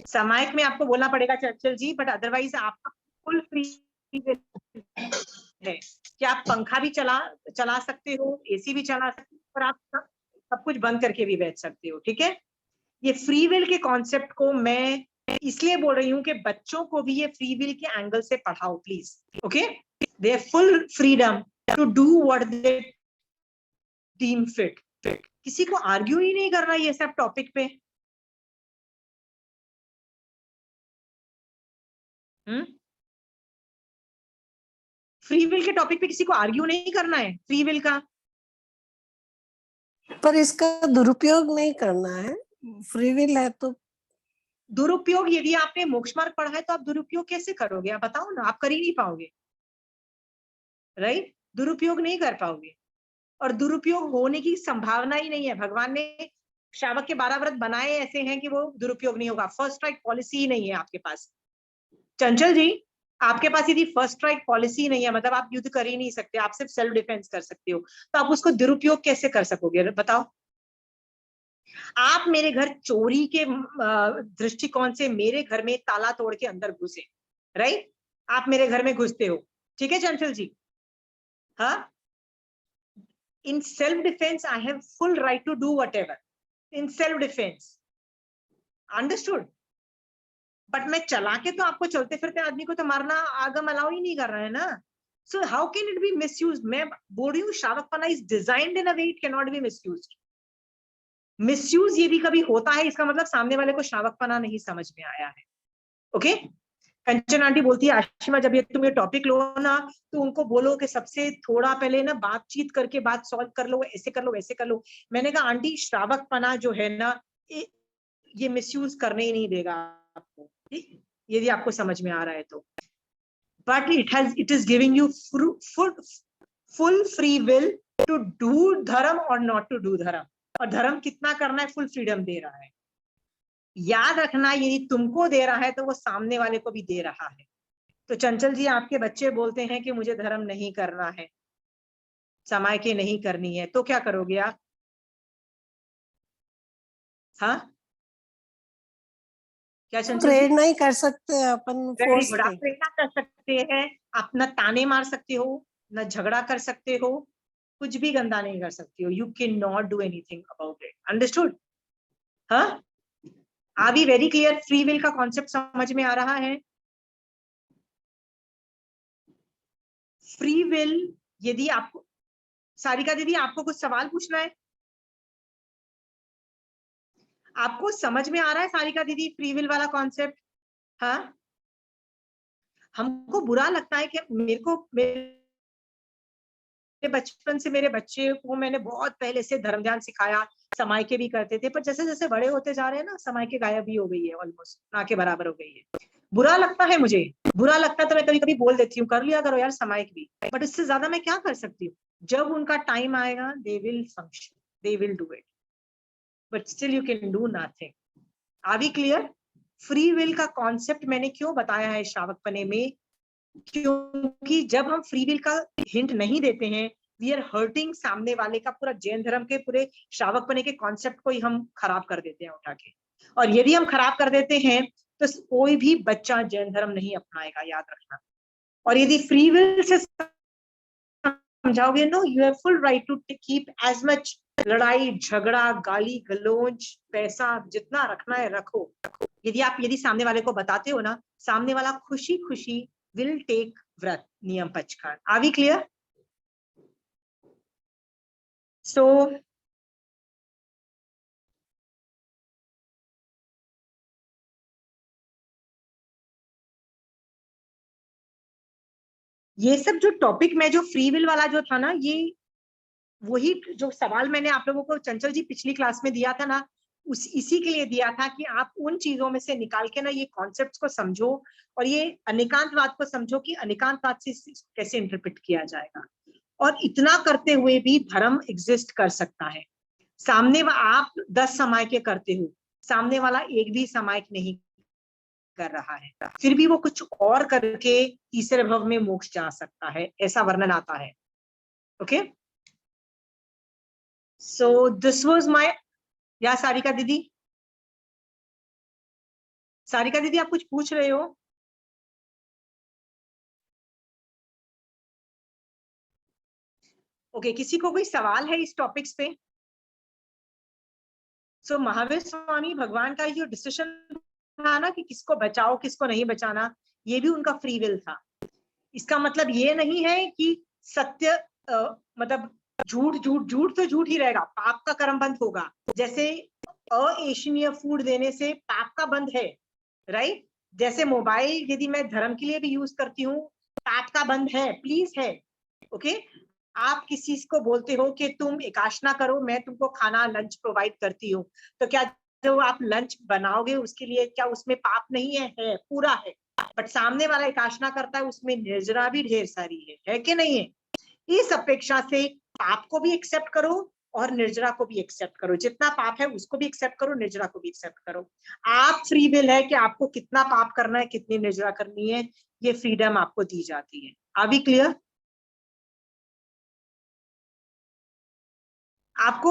सामायिक में आपको बोलना पड़ेगा चंचल जी, बट अदरवाइज आपका फुल फ्री है कि आप पंखा भी चला सकते हो, एसी भी चला सकते हो, और आप सब कुछ बंद करके भी बैठ सकते हो. ठीक है. ये फ्री विल के कॉन्सेप्ट को मैं इसलिए बोल रही हूँ कि बच्चों को भी ये फ्री विल के एंगल से पढ़ाओ please. Okay. They have full freedom to do what they deem fit. किसी को आर्ग्यू ही नहीं करना ये सब टॉपिक पे. फ्री विल के टॉपिक पे किसी को आर्ग्यू नहीं करना है. फ्री विल का पर इसका दुरुपयोग नहीं करना है. फ्री विल है तो दुरुपयोग, यदि आपने मोक्ष मार्ग पढ़ा है तो आप दुरुपयोग कैसे करोगे? आप बताओ ना. आप कर ही नहीं पाओगे. राइट. दुरुपयोग नहीं कर पाओगे और दुरुपयोग होने की संभावना ही नहीं है. भगवान ने श्रावक के 12 व्रत बनाए ऐसे हैं कि वो दुरुपयोग नहीं होगा. फर्स्ट राइट पॉलिसी ही नहीं है आपके पास. चंचल जी आपके पास यदि फर्स्ट राइट पॉलिसी नहीं है, मतलब आप युद्ध कर ही नहीं सकते, आप सिर्फ सेल्फ डिफेंस कर सकते हो, तो आप उसको दुरुपयोग कैसे कर सकोगे? बताओ. आप मेरे घर चोरी के दृष्टिकोण से मेरे घर में ताला तोड़ के अंदर घुसे. राइट. आप मेरे घर में घुसते हो. ठीक है चंचल जी. हाँ. In self-defense, I have full right to do whatever. In self-defense, understood? But मैं चला के तो आपको चलते फिरते आदमी को तो मारना आगम अलाउ ही नहीं कर रहा है ना. So how can it be misused? मैं बोल रही हूँ श्रावकपना is designed in a way it cannot be misused. Misuse ये भी कभी होता है, इसका मतलब सामने वाले को श्रावकपना नहीं समझ में आया है. ओके. कंचन आंटी बोलती है आशिमा जब ये तुम ये टॉपिक लो ना तो उनको बोलो कि सबसे थोड़ा पहले ना बातचीत करके बात सॉल्व कर लो, ऐसे कर लो वैसे कर लो. मैंने कहा आंटी श्रावकपना जो है ना ये मिसयूज करने ही नहीं देगा आपको, यदि आपको समझ में आ रहा है तो. But it is giving you full free will to do dharma और नॉट टू डू धर्म. और धर्म कितना करना है फुल फ्रीडम दे रहा है. याद रखना यदि तुमको दे रहा है तो वो सामने वाले को भी दे रहा है. तो चंचल जी आपके बच्चे बोलते हैं कि मुझे धर्म नहीं करना है, समय के नहीं करनी है, तो क्या करोगे आप? हाँ क्या चंचल जी? प्रेरणा ही कर सकते हैं अपन. Very good. आप प्रेरणा कर सकते हैं, आप न ताने मार सकते हो, न झगड़ा कर सकते हो, कुछ भी गंदा नहीं कर सकते हो. You can not do anything about it. Understood? हाँ. Are we very clear? Free will का कॉन्सेप्ट समझ में आ रहा है? फ्री विल, यदि आपको सारिका दीदी आपको कुछ सवाल पूछना है? आपको समझ में आ रहा है सारिका दीदी फ्री विल वाला कॉन्सेप्ट? हाँ. हमको बुरा लगता है कि मेरे बचपन से मेरे बच्चे को मैंने बहुत पहले से धर्म ध्यान सिखाया, समय के भी करते थे, पर जैसे जैसे बड़े होते जा रहे हैं ना समय के गायब भी हो गई है, ऑलमोस्ट ना के बराबर हो गई है. बुरा लगता है मुझे. बुरा लगता है तो मैं कभी कभी बोल देती हूँ कर लिया करो यार समय भी, बट इससे ज्यादा मैं क्या कर सकती हूँ? जब उनका टाइम आएगा they will function, they will do it, but still you can do nothing. Are we clear? Free will का कॉन्सेप्ट मैंने क्यों बताया है श्रावकपने में, क्योंकि जब हम फ्री विल का हिंट नहीं देते हैं, वी आर हर्टिंग सामने वाले का पूरा जैन धर्म के पूरे श्रावकपने के कॉन्सेप्ट को ही हम खराब कर देते हैं उठा के। और यदि हम खराब कर देते हैं तो कोई भी बच्चा जैन धर्म नहीं अपनाएगा, याद रखना। और यदि फ्री विल से समझाओगे, no you have full right to keep as much, लड़ाई झगड़ा गाली गलौज पैसा जितना रखना है रखो। यदि सामने वाले को बताते हो ना, सामने वाला खुशी खुशी विल टेक व्रत नियम पचकार। Are we clear? सो ये सब जो टॉपिक में, जो फ्री विल वाला जो था ना, ये वही जो सवाल मैंने आप लोगों को चंचल जी पिछली क्लास में दिया था ना, इसी के लिए दिया था कि आप उन चीजों में से निकाल के ना ये कॉन्सेप्ट्स को समझो और ये अनेकांतवाद को समझो कि अनेकांतवाद से कैसे इंटरप्रेट किया जाएगा। और इतना करते हुए भी धर्म एग्जिस्ट कर सकता है। सामने आप 10 समायके करते हो, सामने वाला एक भी समायक नहीं कर रहा है, फिर भी वो कुछ और करके तीसरे भव में मोक्ष जा सकता है, ऐसा वर्णन आता है। Okay, so this was my, या सारिका दीदी, सारिका दीदी आप कुछ पूछ रहे हो? ओके, किसी को कोई सवाल है इस टॉपिक्स पे? सो महावीर स्वामी भगवान का जो डिसीजन था ना कि किसको बचाओ किसको नहीं बचाना, ये भी उनका फ्री विल था। इसका मतलब ये नहीं है कि सत्य मतलब झूठ झूठ झूठ तो झूठ ही रहेगा, पाप का कर्म बंद होगा। जैसे अएशनीय फूड देने से पाप का बंद है, राइट? जैसे मोबाइल यदि मैं धर्म के लिए भी यूज करती हूँ, पाप का बंद है, प्लीज है। ओके, आप किसी को बोलते हो कि तुम एकाशना करो, मैं तुमको खाना लंच प्रोवाइड करती हूँ, तो क्या जो आप लंच बनाओगे उसके लिए क्या उसमें पाप नहीं है? है, पूरा है। बट सामने वाला एकाशना करता है, उसमें निर्जरा भी ढेर सारी है कि नहीं है? इस अपेक्षा से पाप को भी एक्सेप्ट करो और निर्जरा को भी एक्सेप्ट करो, जितना पाप है उसको भी एक्सेप्ट करो, निर्जरा को भी एक्सेप्ट करो। आप फ्री विल है कि आपको कितना पाप करना है, कितनी निर्जरा करनी है, ये फ्रीडम आपको दी जाती है। Are we clear? आपको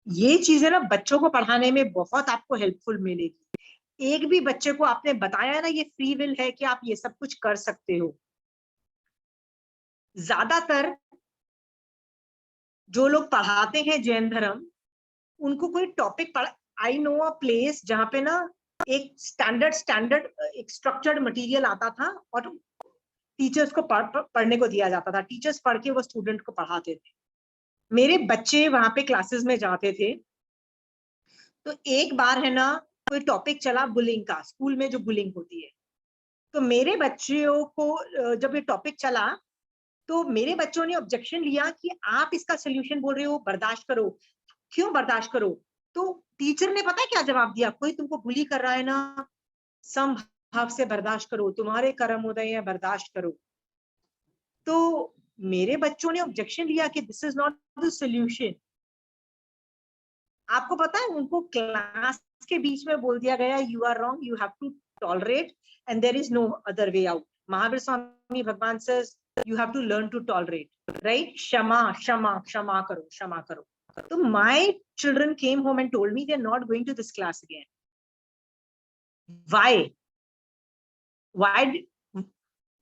ये चीजें ना बच्चों को पढ़ाने में बहुत आपको हेल्पफुल मिलेगी। एक भी बच्चे को आपने बताया ना ये फ्री विल है कि आप ये सब कुछ कर सकते हो। ज्यादातर जो लोग पढ़ाते हैं जैन धर्म, उनको कोई टॉपिक पढ़, आई नो अ प्लेस जहाँ पे ना एक स्टैंडर्ड एक स्ट्रक्चर्ड मटेरियल आता था और टीचर्स को पढ़ने को दिया जाता था, टीचर्स पढ़ के वो स्टूडेंट को पढ़ाते थे। मेरे बच्चे वहां पे क्लासेस में जाते थे, तो एक बार है ना कोई टॉपिक चला बुलिंग का, स्कूल में जो बुलिंग होती है, तो मेरे बच्चों को जब ये टॉपिक चला तो मेरे बच्चों ने ऑब्जेक्शन लिया कि आप इसका सोल्यूशन बोल रहे हो, बर्दाश्त करो। क्यों बर्दाश्त करो? तो टीचर ने पता है क्या जवाब दिया? कोई तुमको बुली कर रहा है ना, समभाव से बर्दाश्त करो, तुम्हारे कर्म उदय है, बर्दाश्त करो। तो मेरे बच्चों ने ऑब्जेक्शन लिया कि this is not the solution. आपको पता है उनको क्लास के बीच में बोल दिया गया, you are wrong, you have to tolerate and there is no other way out. Mahavir Swami Bhagwan says you have to learn to tolerate, right? क्षमा क्षमा क्षमा करो, क्षमा करो। तो my children came home and told me they are not going to this class again. Why? Why?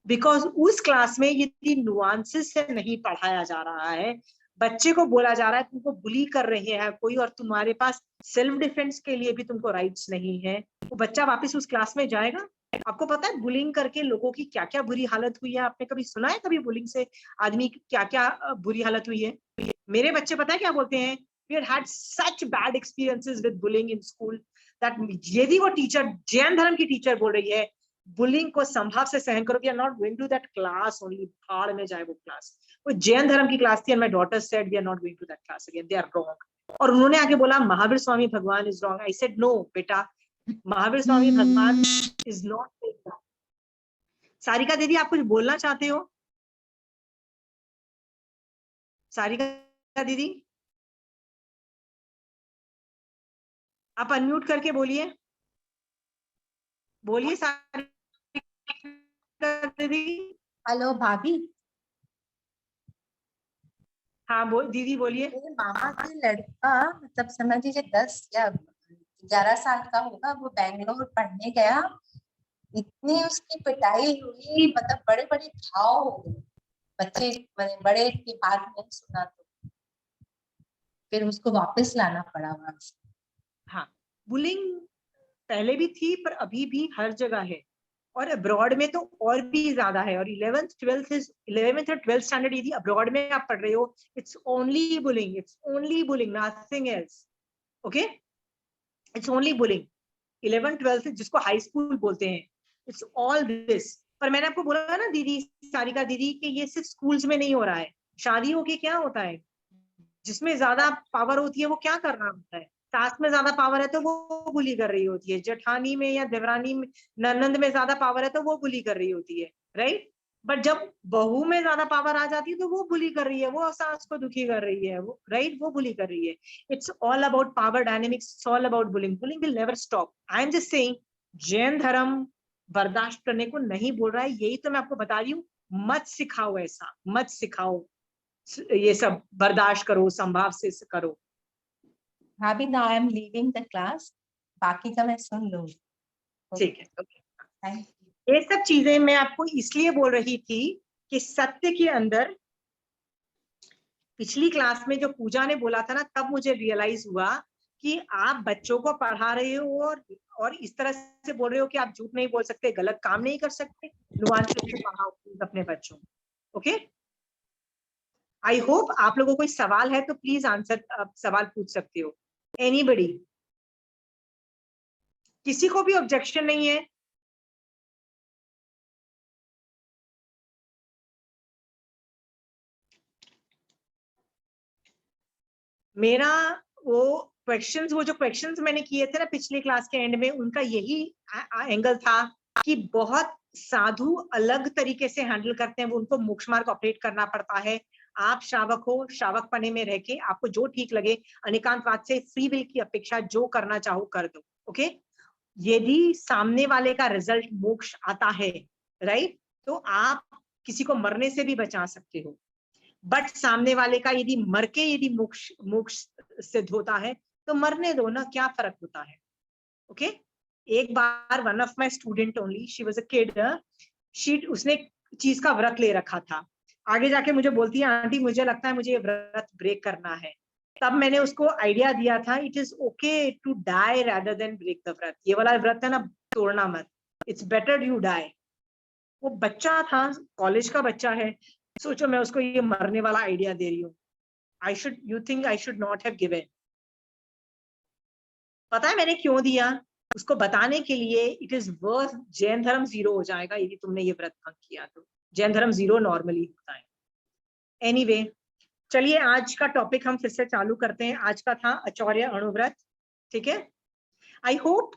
Because उस class में ये नुआंसेस से नहीं पढ़ाया जा रहा है। बच्चे को बोला जा रहा है तुमको बुली कर रहे हैं कोई और तुम्हारे पास सेल्फ डिफेंस के लिए भी तुमको राइट्स नहीं है। वो बच्चा वापस उस क्लास में जाएगा? आपको पता है बुलिंग करके लोगों की क्या क्या बुरी हालत हुई है? आपने कभी सुना है कभी बुलिंग से आदमी की क्या क्या बुरी हालत हुई है? मेरे बच्चे पता है क्या बोलते हैं? We had had such bad experiences with bullying in school that यदि वो टीचर जैन धर्म की टीचर बोल रही है बुलिंग को संभाव से सहन करो, we are not going to that class only, भाड़ में जाए वो क्लास। वो जैन धर्म की क्लास थी and my daughter said we are not going to that class again, they are wrong. और उन्होंने आगे बोला महावीर स्वामी भगवान is wrong. I said no beta, Mahavir Swami भगवान इज नॉट। सारिका दीदी आप कुछ बोलना चाहते हो? सारिका दीदी आप अनम्यूट करके बोलिए, बोलिए सारिका दीदी। हेलो भाभी, हाँ दीदी बोलिए। मेरे मामा के लड़का मतलब समझ लीजिए 10 या 11 साल का होगा, वो बैंगलोर पढ़ने गया। इतनी उसकी पिटाई हुई, मतलब बड़े बड़े घाव हो गए। बच्चे बड़े की बात नहीं सुना तो फिर उसको वापस लाना पड़ा वहां से। हाँ, बुलिंग पहले भी थी पर अभी भी हर जगह है, और अब्रॉड में तो और भी ज्यादा है। और 11th और 12th स्टैंडर्ड यदि अब्रॉड में आप पढ़ रहे हो, it's only bullying, nothing else. Okay, it's only bullying. 11th 12th जिसको हाई स्कूल बोलते हैं, इट्स ऑल दिस। पर मैंने आपको बोला ना दीदी, सारिका दीदी, कि ये सिर्फ स्कूल्स में नहीं हो रहा है। शादी होके क्या होता है, जिसमें ज्यादा पावर होती है वो क्या कर रहा होता है, सास में ज्यादा पावर है तो वो बुली कर रही होती है, जेठानी में या देवरानी में, ननंद में ज्यादा पावर है तो वो बुली कर रही होती है, राइट। बट जब बहू में ज्यादा पावर आ जाती है तो वो बुली कर रही है, वो सास को दुखी कर रही है, वो राइट, वो बुली कर रही है। It's all about power dynamics, it's all about bullying. Bullying will never stop. I am just saying, Jain धर्म बर्दाश्त करने को नहीं बोल रहा है, यही तो मैं आपको बता रही हूँ। मत सिखाओ, ऐसा मत सिखाओ, ये सब बर्दाश्त करो, संभाव से करो। भाभी, now I am leaving the class, बाकी का मैं सुन लूंगी। ठीक है, थैंक यू। ये सब चीजें मैं आपको इसलिए बोल रही थी कि सत्य के अंदर, पिछली क्लास में जो पूजा ने बोला था ना, तब मुझे रियलाइज हुआ कि आप बच्चों को पढ़ा रहे हो और इस तरह से बोल रहे हो कि आप झूठ नहीं बोल सकते, गलत काम नहीं कर सकते। नुआंस से पढ़ाओ अपने बच्चों। ओके, आई होप आप लोगों को कोई सवाल है तो प्लीज आंसर, सवाल पूछ सकते हो। एनीबडी, किसी को भी ऑब्जेक्शन नहीं है? मेरा वो जो क्वेश्चंस मैंने किए थे ना पिछली क्लास के एंड में, उनका यही एंगल था कि बहुत साधु अलग तरीके से हैंडल करते हैं, वो उनको मोक्ष मार्ग ऑपरेट करना पड़ता है। आप श्रावक हो, श्रावक पने में रह के आपको जो ठीक लगे, अनेकांतवाद से फ्री विल की अपेक्षा, जो करना चाहो कर दो। ओके, यदि सामने वाले का रिजल्ट मोक्ष आता है, राइट, तो आप किसी को मरने से भी बचा सकते हो। बट सामने वाले का यदि मर के यदि मोक्ष सिद्ध होता है तो मरने दो ना, क्या फर्क होता है। ओके, एक बार one of my student only, she was a kid, उसने चीज का व्रत ले रखा था। आगे जाके मुझे बोलती है, आंटी मुझे लगता है मुझे ये व्रत ब्रेक करना है। तब मैंने उसको आइडिया दिया था, it is okay to die rather than break the vrat. ये वाला व्रत है ना, तोड़ना मत, इट्स बेटर यू डाई। वो बच्चा था, कॉलेज का बच्चा है, सोचो मैं उसको ये मरने वाला आइडिया दे रही हूँ। You think I should not have given? पता है मैंने क्यों दिया? उसको बताने के लिए, इट इज वर्थ, जैन धर्म 0 हो जाएगा यदि तुमने ये व्रत भंग किया तो। जैन धर्म 0 नॉर्मली होता है। एनीवे, चलिए आज का टॉपिक हम फिर से चालू करते हैं। आज का था आचौर्य अणुव्रत। ठीक है, आई होप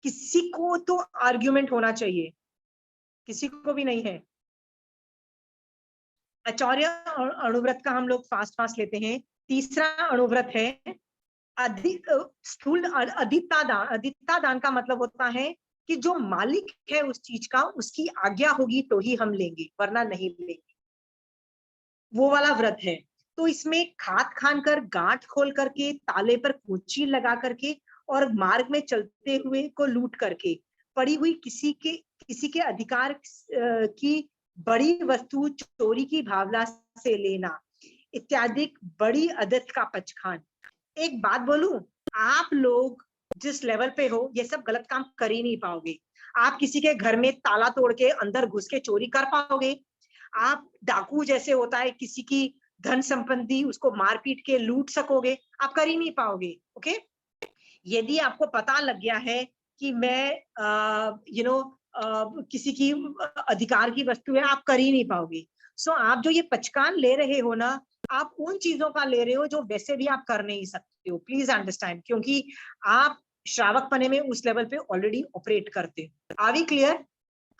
किसी को तो आर्ग्यूमेंट होना चाहिए, किसी को भी नहीं है। आचौर्य अणुव्रत का हम लोग फास्ट लेते हैं। तीसरा अणुव्रत है स्थूल अधिकता दान। अधिकता दान का मतलब होता है कि जो मालिक है उस चीज का, उसकी आज्ञा होगी तो ही हम लेंगे, वरना नहीं लेंगे, वो वाला व्रत है। तो इसमें खाद खान कर, गांठ खोल करके, ताले पर कुंची लगा करके, और मार्ग में चलते हुए को लूट करके, पड़ी हुई किसी के अधिकार की बड़ी वस्तु चोरी की भावना से लेना इत्यादि बड़ी आदत का पचखान। एक बात बोलूं, आप लोग जिस लेवल पे हो, ये सब गलत काम कर ही नहीं पाओगे। आप किसी के घर में ताला तोड़ के अंदर घुस के चोरी कर पाओगे? आप डाकू जैसे होता है, किसी की धन संपत्ति उसको मारपीट के लूट सकोगे? आप कर ही नहीं पाओगे। ओके, यदि आपको पता लग गया है कि मैं किसी की अधिकार की वस्तु है, आप कर ही नहीं पाओगे। सो आप जो ये पचकान ले रहे हो ना, आप उन चीजों का ले रहे हो जो वैसे भी आप कर नहीं सकते हो। प्लीज अंडरस्टैंड, क्योंकि आप श्रावक पने में उस लेवल पे ऑलरेडी ऑपरेट करते हो। Are we clear?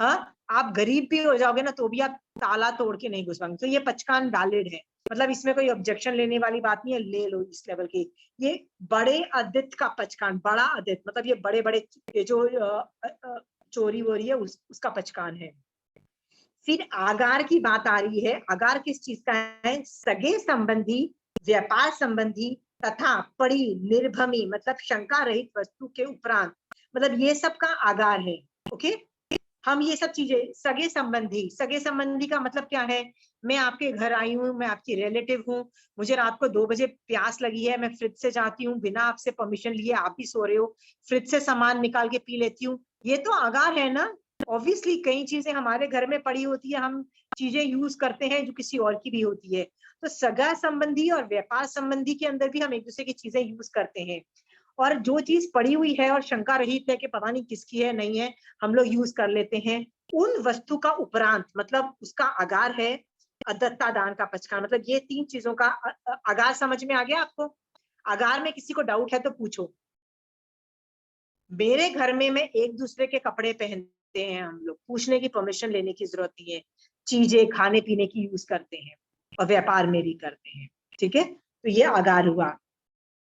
हाँ, आप गरीब भी हो जाओगे ना तो भी आप ताला तोड़ के नहीं घुस पाएंगे। तो ये पचकान वैलिड है। मतलब इसमें कोई ऑब्जेक्शन लेने वाली बात नहीं है, ले लो इस लेवल की। ये बड़े आदित्य का पचकान, बड़ा आदित्य मतलब ये बड़े बड़े ये जो चोरी हो रही है उसका पचकान है। फिर आगार की बात आ रही है। आगार किस चीज का है? सगे संबंधी, व्यापार संबंधी तथा पड़ी निर्भमी मतलब शंका रहित वस्तु के उपरांत, मतलब ये सब का आगार है। ओके, हम ये सब चीजें सगे संबंधी का मतलब क्या है? मैं आपके घर आई हूँ, मैं आपकी रिलेटिव हूँ, मुझे रात को 2 बजे प्यास लगी है, मैं फ्रिज से जाती हूँ बिना आपसे परमिशन लिए, आप भी सो रहे हो, फ्रिज से सामान निकाल के पी लेती हूँ, ये तो आगार है ना। ऑब्वियसली कई चीजें हमारे घर में पड़ी होती है, हम चीजें यूज करते हैं जो किसी और की भी होती है। तो सगा संबंधी और व्यापार संबंधी के अंदर भी हम एक दूसरे की चीजें यूज करते हैं। और जो चीज पड़ी हुई है और शंका रहित है कि पता नहीं किसकी है नहीं है, हम लोग यूज कर लेते हैं। उन वस्तु का उपरांत मतलब उसका आगार है अदत्ता दान का पचकान। मतलब ये 3 चीजों का आगार समझ में आ गया आपको? आगार में किसी को डाउट है तो पूछो। मेरे घर में मैं एक दूसरे के कपड़े पहनते हैं, हम लोग पूछने की परमिशन लेने की जरूरत नहीं है, चीजें खाने पीने की यूज करते हैं और व्यापार में भी करते हैं। ठीक है, तो ये आगार हुआ।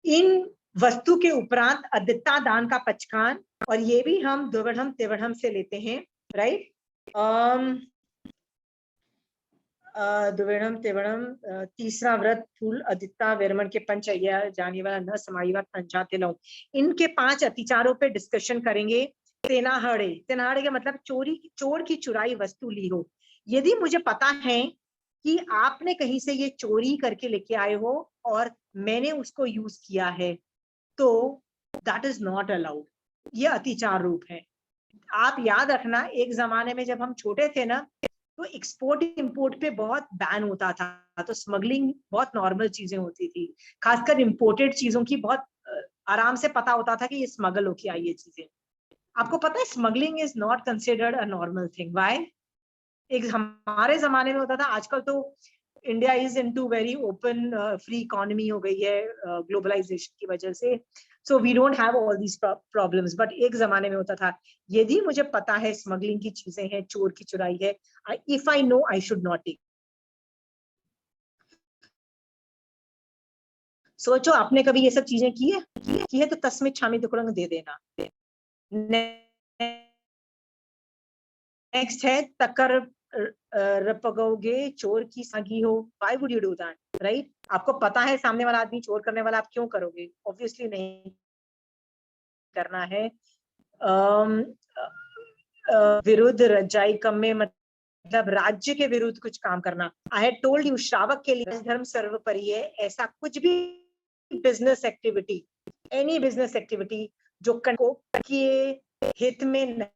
इन वस्तु के उपरांत अदित्ता दान का पचकान, और ये भी हम द्विवढ़म त्रिवढ़म से लेते हैं, राइट। द्विवढ़म त्रिवढ़म तीसरा व्रत फूल अदित्ता वेरमण के पंचया जाने वाला न समाईवा पंचाते लो, इनके 5 अतिचारों पे डिस्कशन करेंगे। तेनाहड़े, तेनाहड़े का मतलब चोर की चुराई वस्तु ली हो। यदि मुझे पता है कि आपने कहीं से ये चोरी करके लेके आए हो और मैंने उसको यूज किया है, तो दैट इज नॉट अलाउड, ये अतिचार रूप है। आप याद रखना, एक जमाने में जब हम छोटे थे ना, तो एक्सपोर्ट इंपोर्ट पे बहुत बैन होता था, तो स्मगलिंग बहुत नॉर्मल चीजें होती थी। खासकर इंपोर्टेड चीजों की बहुत आराम से पता होता था कि ये स्मगल होके आई ये चीजें। आपको पता है smuggling is not considered a normal thing. Why? एक हमारे जमाने में होता था, आजकल तो India is into very open free economy हो गई है ग्लोबलाइजेशन की वजह से, so we don't have all these problems. But एक जमाने में होता था, यदि मुझे पता है स्मगलिंग की चीजें हैं, चोर की चुराई है, if I know I should not take. सोचो आपने कभी ये सब चीजें की है तो तस्मित छामी दुकुरंग दे देना। नेक्स्ट है तकर रपगोगे चोर की सगी हो, why would you do that, right? आपको पता है सामने वाला आदमी चोर करने वाला, आप क्यों करोगे? ऑब्वियसली नहीं करना है। विरुद्ध रजाई कम में मतलब राज्य के विरुद्ध कुछ काम करना। आई हैड टोल्ड यू, श्रावक के लिए धर्म सर्वोपरि है। ऐसा कुछ भी business activity, any business activity जो को के हित में नहीं,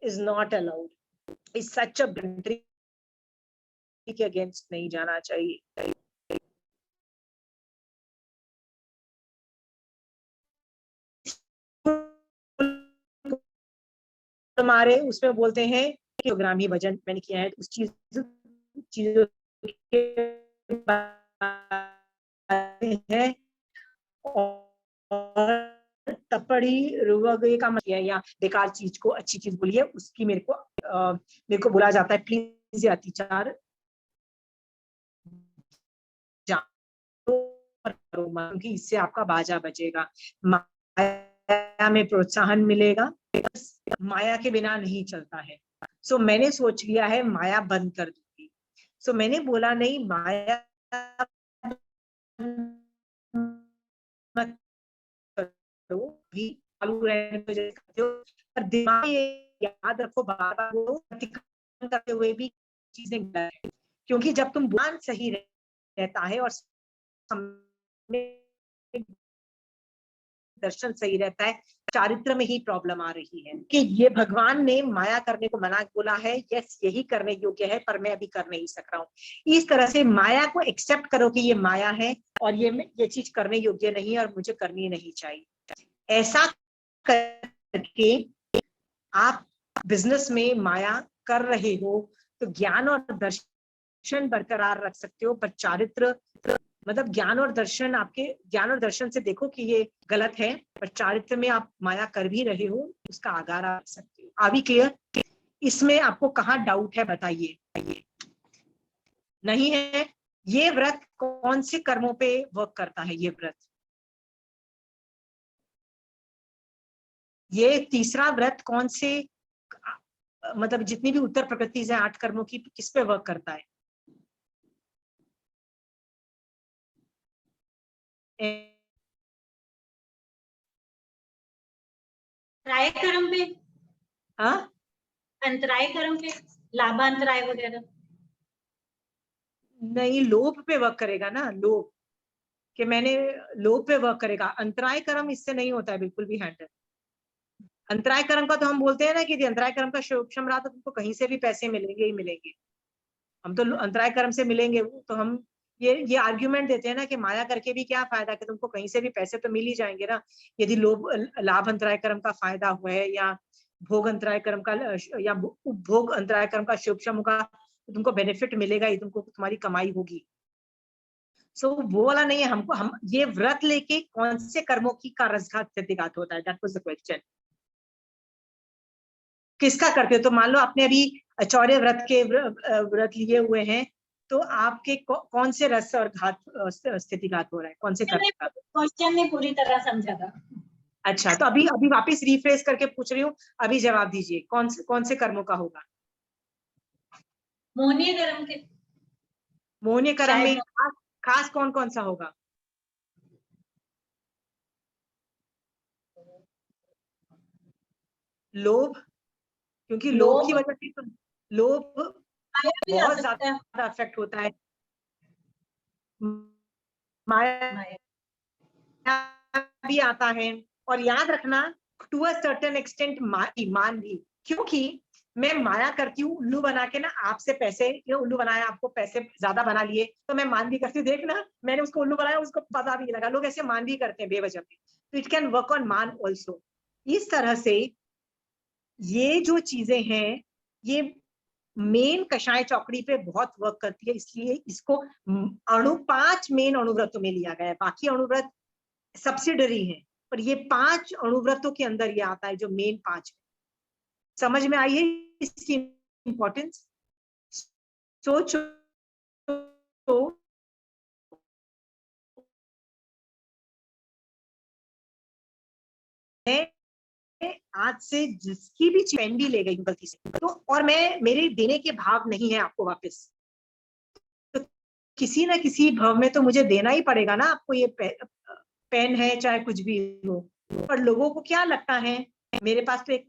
is not allowed. Is such a boundary के अगेंस्ट नहीं जाना चाहिए। हमारे उसमें बोलते हैं कि ग्रामी भजन मैंने किया है, उस चीजों के है। और तपड़ी रुवगे का मतलब या बेकार चीज को अच्छी चीज बोलिए, उसकी मेरे को बोला जाता है प्लीज ये अतिचार क्योंकि इससे आपका बाजा बचेगा, माया में प्रोत्साहन मिलेगा। माया के बिना नहीं चलता है। सो मैंने सोच लिया है माया बंद कर दूंगी। सो मैंने बोला नहीं माया भी चालू रहने पर दिमाग याद रखो बार बार वो करते हुए भी चीजें गलत है। क्योंकि जब तुम ज्ञान सही रहता है और दर्शन सही रहता है, चारित्र में ही प्रॉब्लम आ रही है कि ये भगवान ने माया करने को मना बोला है, यस यही करने योग्य है पर मैं अभी कर नहीं सक रहा हूँ। इस तरह से माया को एक्सेप्ट करो कि ये माया है और ये चीज करने योग्य नहीं है और मुझे करनी नहीं चाहिए। ऐसा करके आप बिजनेस में माया कर रहे हो तो ज्ञान और दर्शन बरकरार रख सकते हो, पर चारित्र मतलब ज्ञान और दर्शन से देखो कि ये गलत है, पर चारित्र में आप माया कर भी रहे हो, उसका आगार आ सकते हो। अभी क्लियर? इसमें आपको कहाँ डाउट है बताइए। नहीं है। ये व्रत कौन से कर्मों पे वर्क करता है? ये व्रत, ये तीसरा व्रत कौन से, मतलब जितनी भी उत्तर प्रकृति से 8 कर्मों की, किस पे वर्क करता है? अंतराय कर्म पे, हाँ, अंतराय कर्म पे, लाभांतराय वगैरह। नहीं, लोभ पे वर्क करेगा ना, लोभ कि मैंने, लोभ पे वर्क करेगा। अंतराय कर्म इससे नहीं होता है बिल्कुल भी हैंडल। अंतराय कर्म का तो हम बोलते हैं ना कि यदि अंतराय कर्म का क्षम रहा तो तुमको कहीं से भी पैसे मिलेंगे ही मिलेंगे। हम तो अंतराय कर्म से मिलेंगे, तो हम ये आर्ग्यूमेंट देते हैं ना कि माया करके भी क्या फायदा, कि तुमको कहीं से भी पैसे तो मिल ही जाएंगे ना। यदि लोभ लाभ अंतराय कर्म का फायदा हुआ है, या भोग अंतराय कर्म का, या उपभोग अंतराय कर्म का शुभक्षम का, तो तुमको बेनिफिट मिलेगा ही, तुमको तुम्हारी कमाई होगी। सो वो वाला नहीं है। हमको, हम ये व्रत लेके कौन से कर्मों की का रसघात प्रतिघात होता है, दैट वाज द क्वेश्चन। किसका करते हो? तो मान लो आपने अभी चौर्य व्रत के व्रत लिए हुए हैं, तो आपके कौन से रस और घात स्थितिघात हो रहा है, कौन से कर्म का? क्वेश्चन ने पूरी तरह समझा था। अच्छा, तो अभी अभी वापस रिफ्रेश करके पूछ रही हूँ, अभी जवाब दीजिए, कौन से कर्मों का होगा? मोहनीय कर्म के। मोहनीय कर्म में शायद खास कौन कौन सा होगा? लोभ, क्योंकि लोभ की लोभ, वजह से तो लोभ माया भी आ बहुत सकता है। ज्यादा अफेक्ट होता है। माया भी आता है। और याद रखना, टू अ सर्टेन एक्सटेंट ईमान भी, क्योंकि मैं माया करती हूँ उल्लू बना के ना आपसे पैसे, उल्लू बनाया, आपको पैसे ज्यादा बना लिए, तो मैं मान भी करती हूँ, देखना मैंने उसको उल्लू बनाया, उसको पता भी नहीं लगा। लोग ऐसे मान भी करते हैं बेवजह पे, तो इट कैन वर्क ऑन मान ऑल्सो। इस तरह से ये जो चीजें हैं, ये मेन कषाय चौकड़ी पे बहुत वर्क करती है, इसलिए इसको 5 मेन अणुव्रतों में लिया गया है। बाकी अणुव्रत सब्सिडरी है, पर ये 5 अणुव्रतों के अंदर ये आता है, जो मेन 5। समझ में आई है इसकी इंपॉर्टेंस? सोचो तो, आज से जिसकी भी पेन भी ले गई गलती से, तो और मैं, मेरे देने के भाव नहीं है आपको वापस, तो किसी ना किसी भाव में तो मुझे देना ही पड़ेगा ना आपको। ये पेन है चाहे कुछ भी हो। पर लोगों को क्या लगता है, मेरे पास तो एक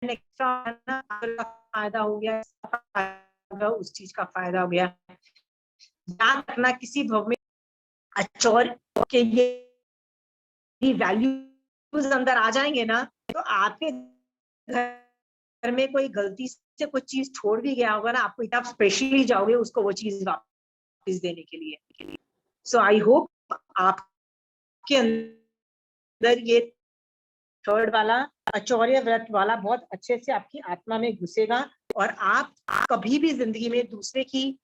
एक्स्ट्रा फायदा हो गया, उस चीज का फायदा हो गया। याद रखना, किसी भव में अचौर के ये वैल्यूज अंदर आ जाएंगे ना, तो आपके घर में कोई गलती से कुछ चीज छोड़ भी गया होगा ना, आपको इतना स्पेशली जाओगे उसको वो चीज वापस देने के लिए। सो आई होप आपके अंदर ये थर्ड वाला अचौर्य व्रत वाला बहुत अच्छे से आपकी आत्मा में घुसेगा, और आप कभी भी जिंदगी में दूसरे की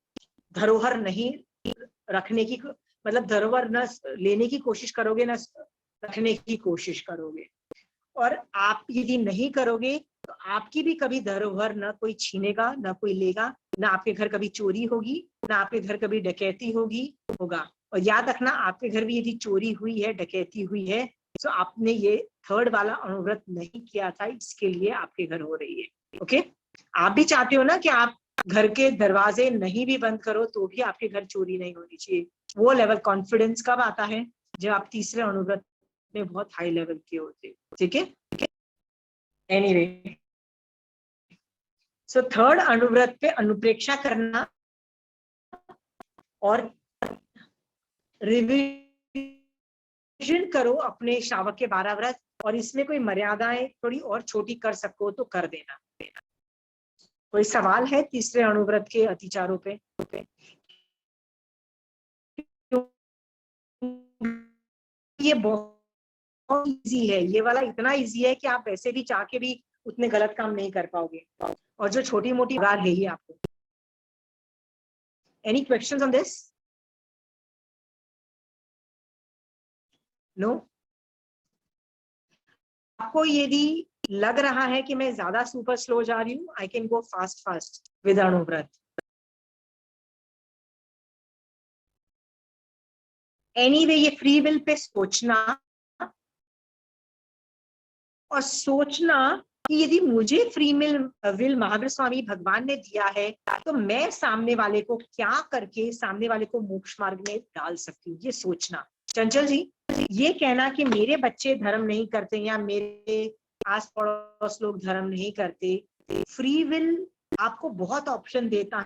धरोहर नहीं रखने की, मतलब धरोहर न लेने की कोशिश करोगे, न रखने की कोशिश करोगे। और आप यदि नहीं करोगे तो आपकी भी कभी धरोहर न कोई छीनेगा, न कोई लेगा, ना आपके घर कभी चोरी होगी, ना आपके घर कभी डकैती होगा। और याद रखना, आपके घर भी यदि चोरी हुई है, डकैती हुई है, तो आपने ये थर्ड वाला अनुव्रत नहीं किया था, इसके लिए आपके घर हो रही है। ओके, आप भी चाहते हो ना कि आप घर के दरवाजे नहीं भी बंद करो तो भी आपके घर चोरी नहीं होनी चाहिए। वो लेवल कॉन्फिडेंस कब आता है? जब आप तीसरे अनुव्रत में बहुत हाई लेवल के होते। ठीक है, एनीवे, सो थर्ड अनुव्रत पे अनुप्रेक्षा करना और रिवीजन करो अपने श्रावक के 12 व्रत, और इसमें कोई मर्यादाएं थोड़ी और छोटी कर सको तो कर देना। कोई सवाल है तीसरे अनुव्रत के अतिचारों पे? ये बहुत इजी है, ये वाला इतना इजी है कि आप वैसे भी चाह के भी उतने गलत काम नहीं कर पाओगे, और जो छोटी मोटी गार है ही आपको। Any questions on this? No? आपको यदि लग रहा है कि मैं ज्यादा सुपर स्लो जा रही हूँ, I can go fast with Anuvrat. Anyway ये फ्री विल पे सोचना और सोचना कि यदि मुझे फ्री विल महावीर स्वामी भगवान ने दिया है तो मैं सामने वाले को क्या करके सामने वाले को मोक्ष मार्ग में डाल सकती हूँ, ये सोचना। चंचल जी, ये कहना कि मेरे बच्चे धर्म नहीं करते या मेरे आस पड़ोस लोग धर्म नहीं करते, फ्री विल आपको बहुत ऑप्शन देता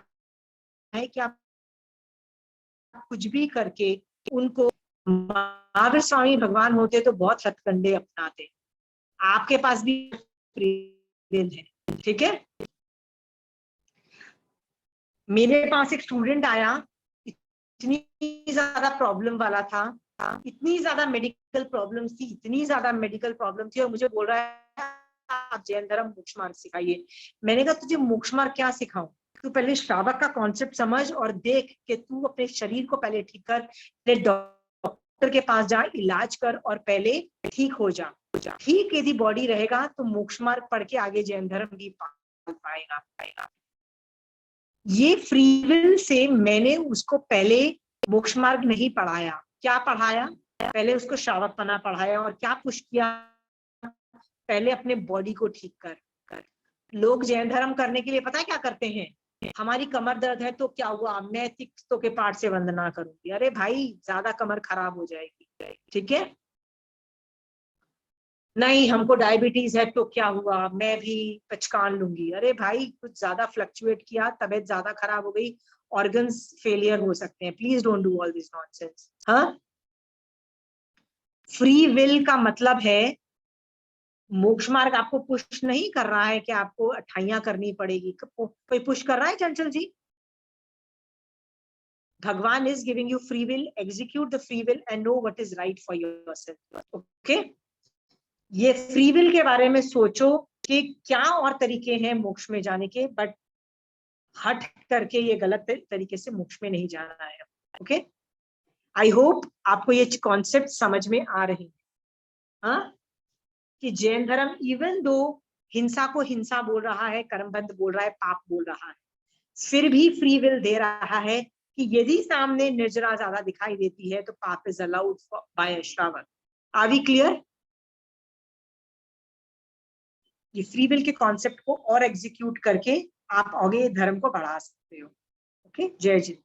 है कि आप कुछ भी करके उनको, महावीर स्वामी भगवान होते तो बहुत हथकंडे अपनाते, आपके पास भी फ्री विल है, ठीक है। मेरे पास एक स्टूडेंट आया, इतनी ज्यादा प्रॉब्लम वाला था, इतनी ज्यादा मेडिकल प्रॉब्लम थी, इतनी ज्यादा मेडिकल प्रॉब्लम थी, और मुझे बोल रहा है आप जैन धर्म मोक्ष मार्ग सिखाइए। मैंने कहा तुझे मोक्ष मार्ग क्या सिखाऊं, तू पहले श्रावक का कॉन्सेप्ट समझ और देख कि तू अपने शरीर को पहले ठीक कर, डॉक्टर के पास जा, इलाज कर और पहले ठीक हो जा। ठीक यदि बॉडी रहेगा तो मोक्ष मार्ग पढ़ के आगे जैन धर्म भी पाएगा। ये फ्री विल से मैंने उसको पहले मोक्ष मार्ग नहीं पढ़ाया, क्या पढ़ाया, पहले उसको श्रावकपना पढ़ाया और क्या पुश किया, पहले अपने बॉडी को ठीक कर। लोग जैन धर्म करने के लिए पता है क्या करते हैं, हमारी कमर दर्द है तो क्या हुआ, मैं तीर्थों के पाठ से वंदना करूंगी। अरे भाई ज्यादा कमर खराब हो जाएगी, ठीक है। नहीं हमको डायबिटीज है तो क्या हुआ, मैं भी पचकान लूंगी। अरे भाई कुछ ज्यादा फ्लक्चुएट किया, तबीयत ज्यादा खराब हो गई, ऑर्गन्स फेलियर हो सकते हैं। Please don't do all this nonsense. हाँ, फ्री विल का मतलब है मोक्ष मार्ग आपको पुश नहीं कर रहा है कि आपको अठाइयां करनी पड़ेगी। कोई पुश कर रहा है चंचल जी? भगवान is giving you free will, execute the free will and no what is right for yourself. Okay, ये फ्री विल के बारे में सोचो कि क्या और तरीके हैं मोक्ष में जाने के, बट हट करके ये गलत तरीके से मोक्ष में नहीं जाना है। ओके, आई होप आपको ये कॉन्सेप्ट समझ में आ रही है। हाँ, कि जैन धर्म इवन दो हिंसा को हिंसा बोल रहा है, कर्मबंध बोल रहा है, पाप बोल रहा है, फिर भी फ्री विल दे रहा है कि यदि सामने निर्जरा ज्यादा दिखाई देती है तो पाप इज अलाउड बाय श्रावक। Are we clear? ये फ्री विल के कॉन्सेप्ट को और एग्जीक्यूट करके आप आगे धर्म को बढ़ा सकते हो। ओके, जय जी।